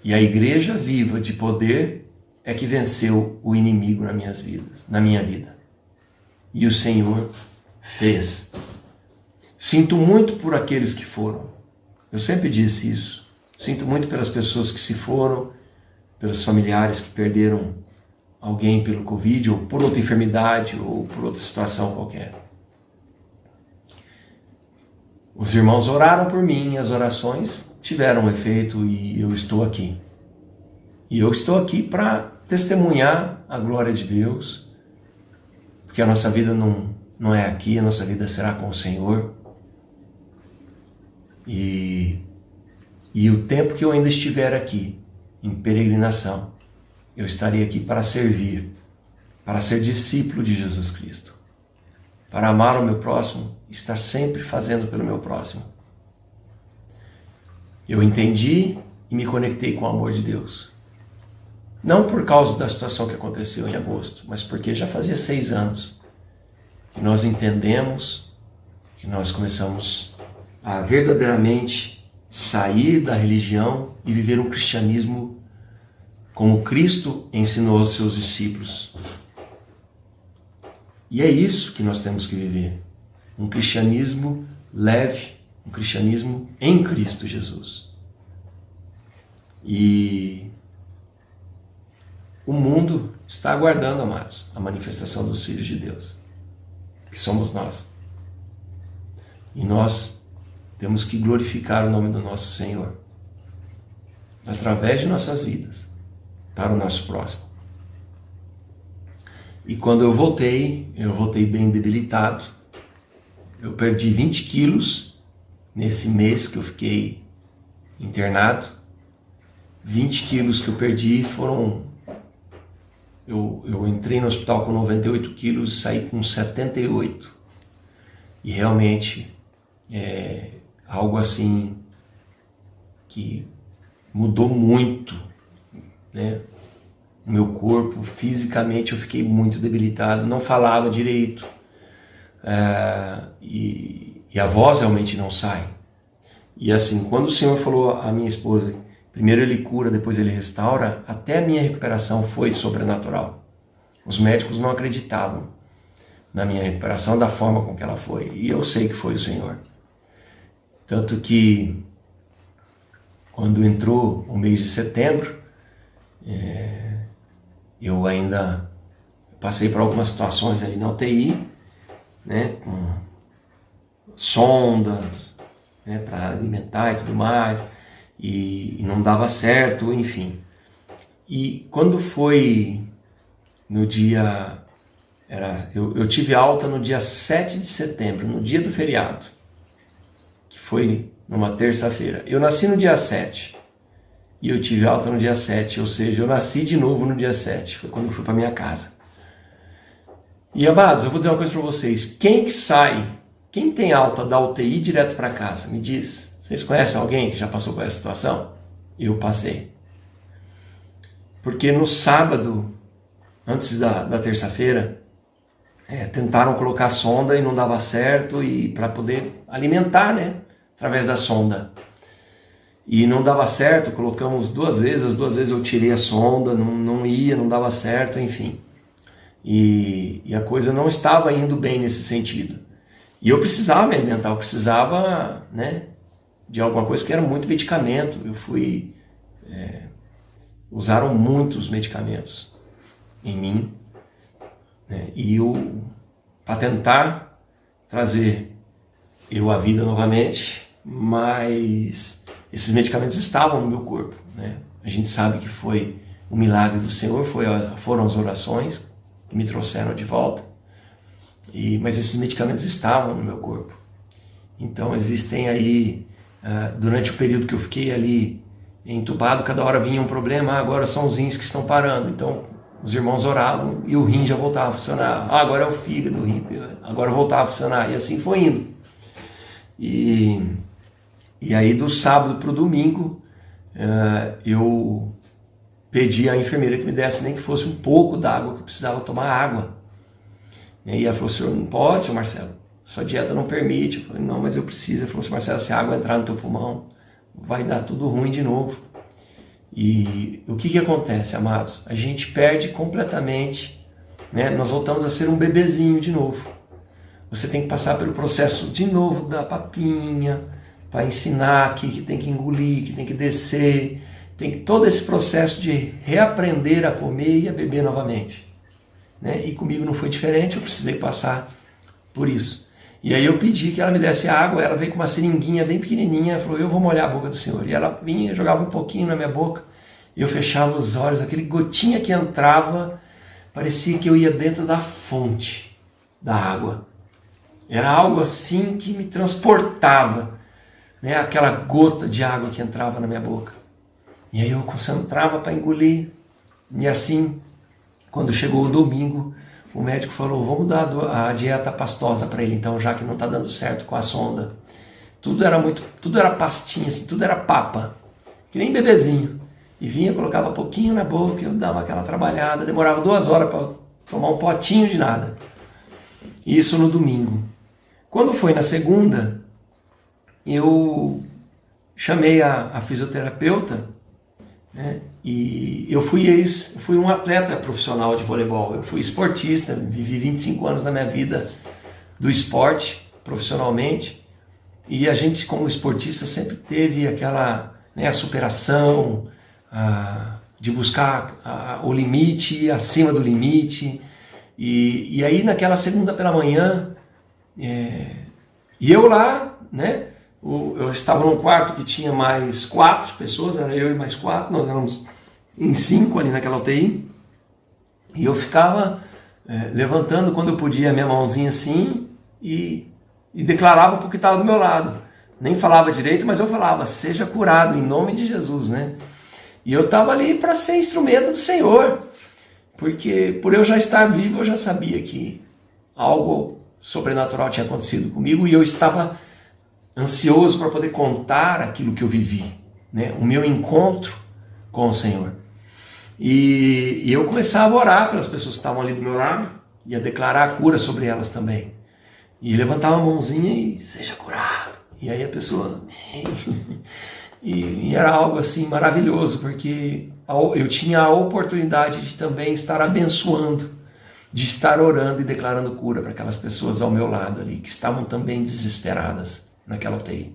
E a igreja viva de poder é que venceu o inimigo na minha vida. E o Senhor fez. Sinto muito por aqueles que foram. Eu sempre disse isso. Sinto muito pelas pessoas que se foram, pelos familiares que perderam alguém pelo Covid, ou por outra enfermidade, ou por outra situação qualquer. Os irmãos oraram por mim, e as orações tiveram efeito, e eu estou aqui. E eu estou aqui para testemunhar a glória de Deus, porque a nossa vida não é aqui, a nossa vida será com o Senhor. E o tempo que eu ainda estiver aqui, em peregrinação, eu estarei aqui para servir, para ser discípulo de Jesus Cristo, para amar o meu próximo e estar sempre fazendo pelo meu próximo. Eu entendi e me conectei com o amor de Deus. Não por causa da situação que aconteceu em agosto, mas porque já fazia 6 anos que nós entendemos, que nós começamos a verdadeiramente sair da religião e viver um cristianismo como Cristo ensinou aos seus discípulos. E é isso que nós temos que viver. Um cristianismo leve, um cristianismo em Cristo Jesus. E o mundo está aguardando, amados, a manifestação dos filhos de Deus, que somos nós. E nós temos que glorificar o nome do nosso Senhor, através de nossas vidas, para o nosso próximo. E quando eu voltei bem debilitado. Eu perdi 20 quilos nesse mês que eu fiquei internado. 20 quilos que eu perdi foram... Eu entrei no hospital com 98 quilos e saí com 78. E realmente é algo assim que mudou muito, né? O meu corpo, fisicamente eu fiquei muito debilitado, não falava direito. E a voz realmente não sai. E assim, quando o Senhor falou à minha esposa, primeiro Ele cura, depois Ele restaura, até a minha recuperação foi sobrenatural. Os médicos não acreditavam na minha recuperação da forma com que ela foi. E eu sei que foi o Senhor. Tanto que, quando entrou o mês de setembro, eu ainda passei por algumas situações ali na UTI, né, com sondas, né, para alimentar e tudo mais, e não dava certo, enfim. E quando foi no dia... Eu tive alta no dia 7 de setembro, no dia do feriado, que foi numa terça-feira. Eu nasci no dia 7 e eu tive alta no dia 7, ou seja, eu nasci de novo no dia 7, foi quando eu fui para minha casa. E amados, eu vou dizer uma coisa para vocês, quem tem alta da UTI direto para casa, me diz, vocês conhecem alguém que já passou por essa situação? Eu passei. Porque no sábado, antes da terça-feira, tentaram colocar sonda e não dava certo, e para poder alimentar, né, através da sonda. E não dava certo, colocamos 2 vezes, as 2 vezes eu tirei a sonda, não ia, não dava certo, enfim. E a coisa não estava indo bem nesse sentido. E eu precisava me alimentar, eu precisava, né, de alguma coisa, que era muito medicamento. Eu fui... usaram muitos medicamentos em mim, né, e para tentar trazer eu à vida novamente, mas esses medicamentos estavam no meu corpo, né? A gente sabe que foi o milagre do Senhor, foram as orações que me trouxeram de volta, mas esses medicamentos estavam no meu corpo. Então existem aí, durante o período que eu fiquei ali entubado, cada hora vinha um problema, agora são os rins que estão parando, então os irmãos oravam e o rim já voltava a funcionar, agora é o fígado, o rim, agora voltava a funcionar, e assim foi indo. E aí do sábado para o domingo, eu pedi à enfermeira que me desse nem que fosse um pouco d'água, que eu precisava tomar água. E ela falou, senhor, não pode, senhor Marcelo, sua dieta não permite. Eu falei, não, mas eu preciso. Ela falou, senhor Marcelo, se a água entrar no teu pulmão, vai dar tudo ruim de novo. E o que acontece, amados? A gente perde completamente, né? Nós voltamos a ser um bebezinho de novo. Você tem que passar pelo processo de novo da papinha, para ensinar que tem que engolir, que tem que descer, tem todo esse processo de reaprender a comer e a beber novamente, né? E comigo não foi diferente, eu precisei passar por isso. E aí eu pedi que ela me desse água, ela veio com uma seringuinha bem pequenininha, ela falou, eu vou molhar a boca do senhor. E ela vinha, jogava um pouquinho na minha boca, eu fechava os olhos, aquele gotinha que entrava, parecia que eu ia dentro da fonte da água. Era algo assim que me transportava, né? Aquela gota de água que entrava na minha boca. E aí eu concentrava para engolir, E assim, quando chegou o domingo, o médico falou, vamos dar a dieta pastosa para ele, então, já que não está dando certo com a sonda. Tudo era pastinha, assim, tudo era papa, que nem bebezinho. E vinha, colocava pouquinho na boca, eu dava aquela trabalhada, demorava 2 horas para tomar um potinho de nada. Isso no domingo. Quando foi na segunda, eu chamei a fisioterapeuta, né, e eu fui um atleta profissional de voleibol, eu fui esportista, vivi 25 anos da minha vida do esporte profissionalmente, e a gente como esportista sempre teve aquela, né, a superação, de buscar o limite, acima do limite, e aí naquela segunda pela manhã, e eu lá, né, eu estava num quarto que tinha mais 4 pessoas, era eu e mais 4, nós éramos em 5 ali naquela UTI, e eu ficava levantando quando eu podia a minha mãozinha assim, e declarava porque estava do meu lado. Nem falava direito, mas eu falava, seja curado em nome de Jesus, né? E eu estava ali para ser instrumento do Senhor, porque por eu já estar vivo, eu já sabia que algo sobrenatural tinha acontecido comigo e eu estava ansioso para poder contar aquilo que eu vivi, né? O meu encontro com o Senhor. E eu começava a orar pelas pessoas que estavam ali do meu lado e a declarar a cura sobre elas também. E levantava a mãozinha e seja curado. E aí a pessoa... E era algo assim maravilhoso, porque eu tinha a oportunidade de também estar abençoando, de estar orando e declarando cura para aquelas pessoas ao meu lado ali, que estavam também desesperadas naquela UTI.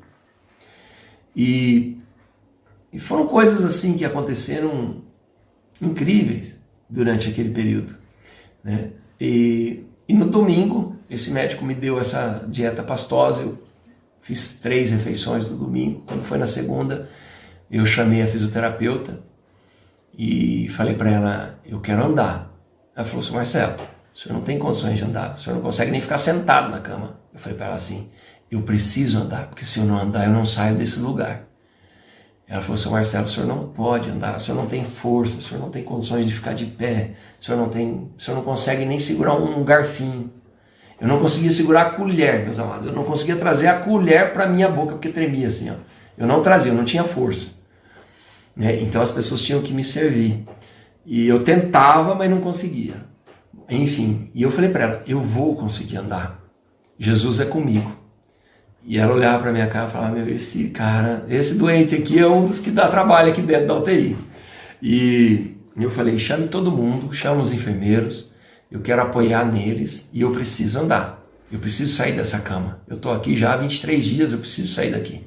E foram coisas assim que aconteceram incríveis durante aquele período, né? E no domingo, esse médico me deu essa dieta pastosa, eu fiz 3 refeições no domingo. Quando foi na segunda, eu chamei a fisioterapeuta e falei para ela, eu quero andar. Ela falou, seu Marcelo, o senhor não tem condições de andar, o senhor não consegue nem ficar sentado na cama. Eu falei para ela assim, eu preciso andar, porque se eu não andar, eu não saio desse lugar. Ela falou, seu Marcelo, o senhor não pode andar, o senhor não tem força, o senhor não tem condições de ficar de pé, o senhor não consegue nem segurar um garfinho. Eu não conseguia segurar a colher, meus amados. Eu não conseguia trazer a colher para minha boca, porque tremia assim, ó. Eu não trazia, eu não tinha força, né? Então as pessoas tinham que me servir. E eu tentava, mas não conseguia. Enfim, e eu falei para ela, eu vou conseguir andar. Jesus é comigo. E ela olhava para minha cara e falava, meu, esse cara, esse doente aqui é um dos que dá trabalho aqui dentro da UTI. E eu falei, chame todo mundo, chame os enfermeiros, eu quero apoiar neles e eu preciso andar. Eu preciso sair dessa cama. Eu estou aqui já há 23 dias, eu preciso sair daqui.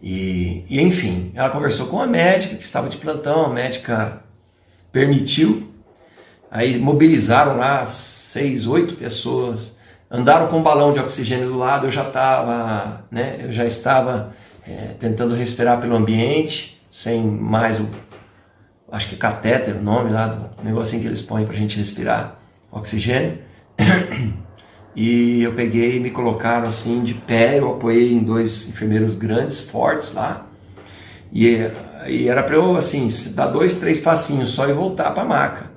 E enfim, ela conversou com a médica que estava de plantão, a médica permitiu. Aí mobilizaram lá 6, 8 pessoas, andaram com um balão de oxigênio do lado, eu já estava tentando respirar pelo ambiente, sem mais acho que catéter, o nome lá do negocinho que eles põem pra gente respirar oxigênio. E eu peguei e me colocaram assim de pé, eu apoiei em 2 enfermeiros grandes, fortes lá. E era para eu assim, dar 2, 3 passinhos só e voltar para a maca.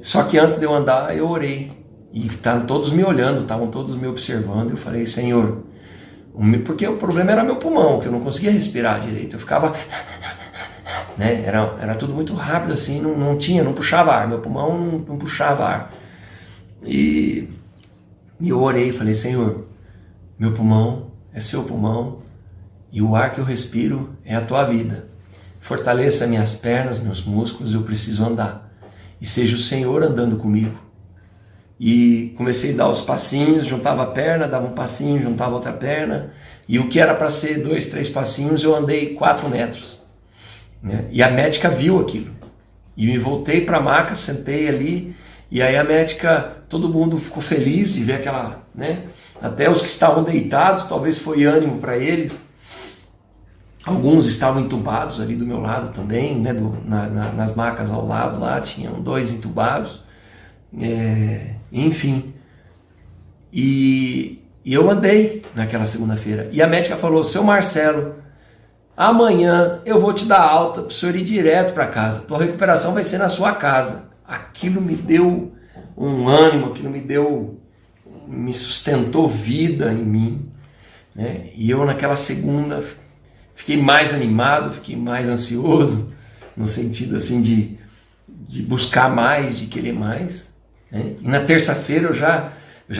Só que antes de eu andar, eu orei. E estavam todos me olhando, estavam todos me observando. Eu falei, Senhor, porque o problema era meu pulmão, que eu não conseguia respirar direito. Eu ficava... né? Era tudo muito rápido assim, não puxava ar, meu pulmão não puxava ar. E eu orei e falei, Senhor, meu pulmão é seu pulmão e o ar que eu respiro é a tua vida. Fortaleça minhas pernas, meus músculos, eu preciso andar. E seja o Senhor andando comigo. E comecei a dar os passinhos, juntava a perna, dava um passinho, juntava outra perna. E o que era para ser 2, 3 passinhos, eu andei 4 metros. Né? E a médica viu aquilo. E me voltei para a maca, sentei ali. E aí a médica, todo mundo ficou feliz de ver aquela... né? Até os que estavam deitados, talvez foi ânimo para eles. Alguns estavam entubados ali do meu lado também, né? Nas macas ao lado lá, tinham 2 entubados. Enfim. E eu andei naquela segunda-feira. E a médica falou, seu Marcelo, amanhã eu vou te dar alta para o senhor ir direto para casa. Tua recuperação vai ser na sua casa. Aquilo me deu um ânimo, aquilo me sustentou vida em mim, né? E eu naquela segunda fiquei mais animado, fiquei mais ansioso, no sentido assim de buscar mais, de querer mais, né? E na terça-feira eu já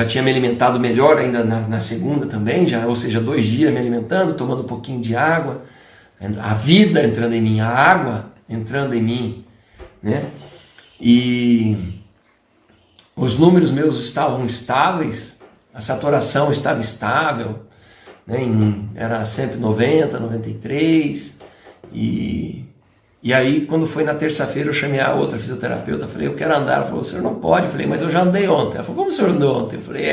tinha me alimentado melhor ainda na segunda também, ou seja, 2 dias me alimentando, tomando um pouquinho de água, a vida entrando em mim, a água entrando em mim, né? E os números meus estavam estáveis, a saturação estava estável, né? Era sempre 90, 93, e aí quando foi na terça-feira eu chamei a outra fisioterapeuta, falei, eu quero andar. Ela falou, o senhor não pode. Eu falei, mas eu já andei ontem. Ela falou, como o senhor andou ontem? Eu falei,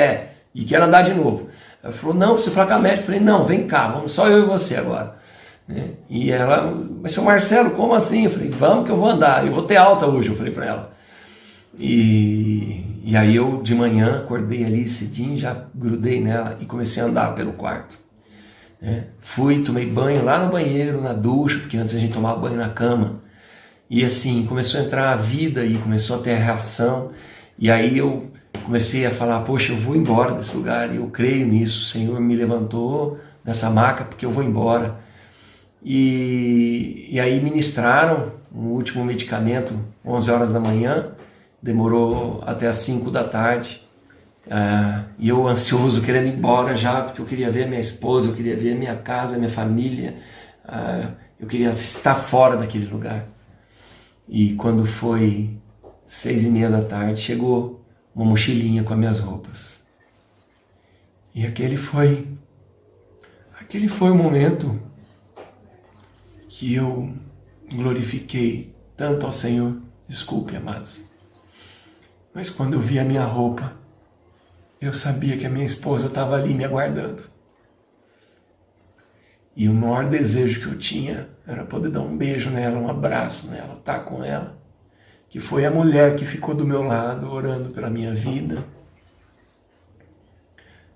e quero andar de novo. Ela falou, não, você falar com a médica. Eu falei, não, vem cá, vamos só eu e você agora, né? E ela, mas seu Marcelo, como assim? Eu falei, vamos que eu vou andar, eu vou ter alta hoje, eu falei para ela. E aí eu de manhã acordei ali cedinho, já grudei nela e comecei a andar pelo quarto, né? Fui, tomei banho lá no banheiro, na ducha, porque antes a gente tomava banho na cama. E assim, começou a entrar a vida e começou a ter a reação. E aí eu comecei a falar, poxa, eu vou embora desse lugar, e eu creio nisso, o Senhor me levantou dessa maca porque eu vou embora. E aí ministraram um último medicamento 11 horas da manhã, demorou até as 5 da tarde, e eu ansioso, querendo ir embora já, porque eu queria ver a minha esposa, eu queria ver a minha casa, a minha família, eu queria estar fora daquele lugar. E quando foi 6:30 da tarde, chegou uma mochilinha com as minhas roupas. E aquele foi o momento que eu glorifiquei tanto ao Senhor. Desculpe, amados, mas quando eu vi a minha roupa, eu sabia que a minha esposa estava ali me aguardando. E o maior desejo que eu tinha era poder dar um beijo nela, um abraço nela, estar com ela, que foi a mulher que ficou do meu lado orando pela minha vida.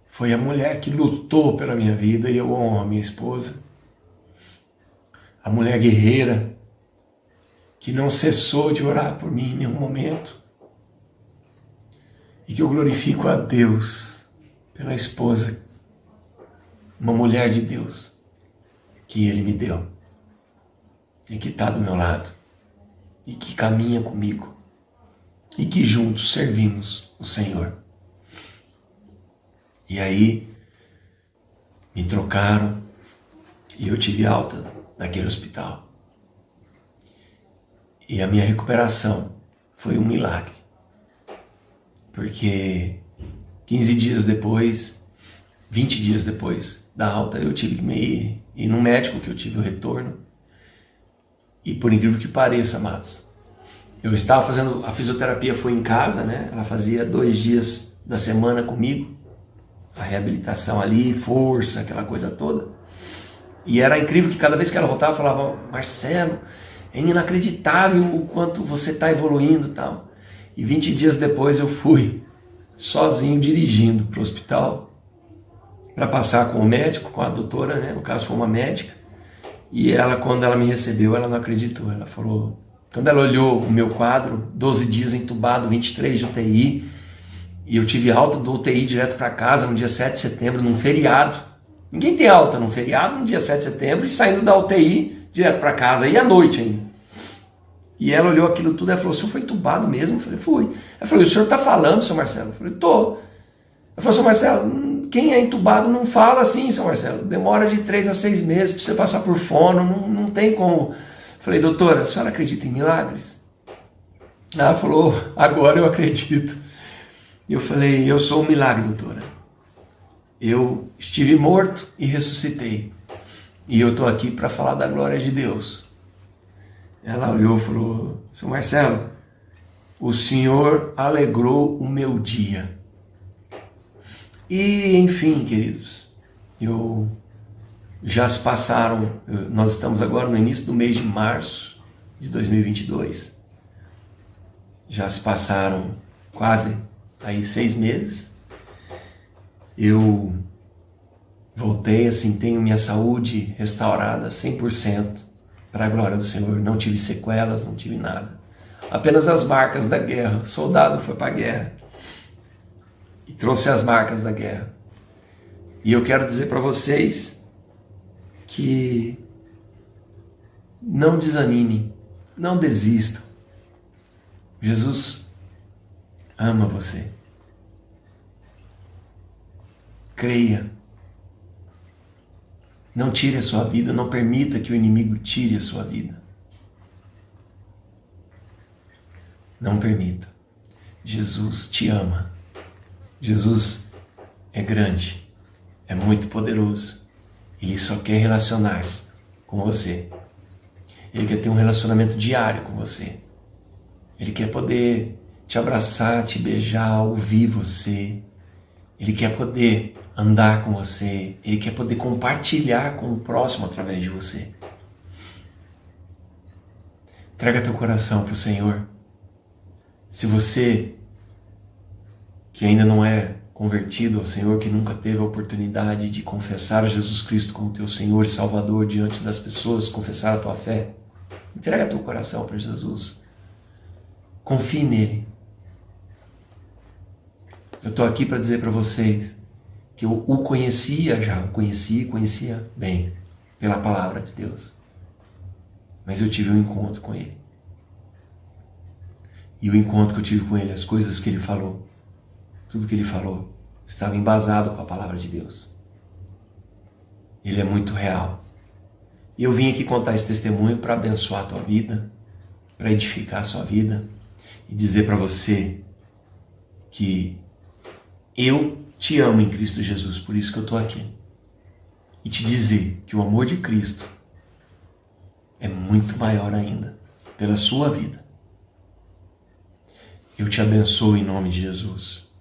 Foi a mulher que lutou pela minha vida, e eu honro a minha esposa. A mulher guerreira que não cessou de orar por mim em nenhum momento. E que eu glorifico a Deus pela esposa, uma mulher de Deus, que Ele me deu, e que está do meu lado, e que caminha comigo, e que juntos servimos o Senhor. E aí, me trocaram, e eu tive alta daquele hospital. E a minha recuperação foi um milagre, porque 15 dias depois, 20 dias depois da alta, eu tive que ir no médico, que eu tive o retorno. E por incrível que pareça, amados, eu estava fazendo, a fisioterapia foi em casa, né? Ela fazia 2 dias da semana comigo, a reabilitação ali, força, aquela coisa toda. E era incrível que cada vez que ela voltava, eu falava, Marcelo, é inacreditável o quanto você está evoluindo e tal. E 20 dias depois eu fui sozinho dirigindo para o hospital para passar com o médico, com a doutora, né? No caso foi uma médica. E ela, quando ela me recebeu, ela não acreditou. Ela falou, quando ela olhou o meu quadro, 12 dias entubado, 23 de UTI, e eu tive alta do UTI direto para casa no dia 7 de setembro, num feriado. Ninguém tem alta num feriado no dia 7 de setembro e saindo da UTI direto para casa, e à noite ainda. E ela olhou aquilo tudo e falou, o senhor foi entubado mesmo? Eu falei, fui. Ela falou, o senhor está falando, seu Marcelo? Eu falei, tô. Ela falou, seu Marcelo, quem é entubado não fala assim, seu Marcelo. Demora de 3 a 6 meses para você passar por fono, não tem como. Eu falei, doutora, a senhora acredita em milagres? Ela falou, agora eu acredito. Eu falei, eu sou um milagre, doutora. Eu estive morto e ressuscitei. E eu estou aqui para falar da glória de Deus. Ela olhou e falou, seu Marcelo, o senhor alegrou o meu dia. E, enfim, queridos, já se passaram, nós estamos agora no início do mês de março de 2022. Já se passaram quase aí 6 meses. Eu Voltei assim, tenho minha saúde restaurada 100%, para a glória do Senhor. Não tive sequelas, não tive nada. Apenas as marcas da guerra. O soldado foi para a guerra e trouxe as marcas da guerra. E eu quero dizer para vocês que não desanimem, não desistam. Jesus ama você. Creia. Não tire a sua vida, não permita que o inimigo tire a sua vida. Não permita. Jesus te ama. Jesus é grande, é muito poderoso. Ele só quer relacionar-se com você. Ele quer ter um relacionamento diário com você. Ele quer poder te abraçar, te beijar, ouvir você. Ele quer poder andar com você. Ele quer poder compartilhar com o próximo através de você. Entrega teu coração para o Senhor. Se você que ainda não é convertido ao Senhor, que nunca teve a oportunidade de confessar a Jesus Cristo como teu Senhor e Salvador diante das pessoas, confessar a tua fé, entrega teu coração para Jesus. Confie nele. Eu estou aqui para dizer para vocês que eu o conhecia já, conhecia bem, pela palavra de Deus. Mas eu tive um encontro com ele. E o encontro que eu tive com ele, as coisas que ele falou, tudo que ele falou, estava embasado com a palavra de Deus. Ele é muito real. E eu vim aqui contar esse testemunho para abençoar a tua vida, para edificar a sua vida e dizer para você que eu te amo em Cristo Jesus, por isso que eu estou aqui. E te dizer que o amor de Cristo é muito maior ainda pela sua vida. Eu te abençoo em nome de Jesus.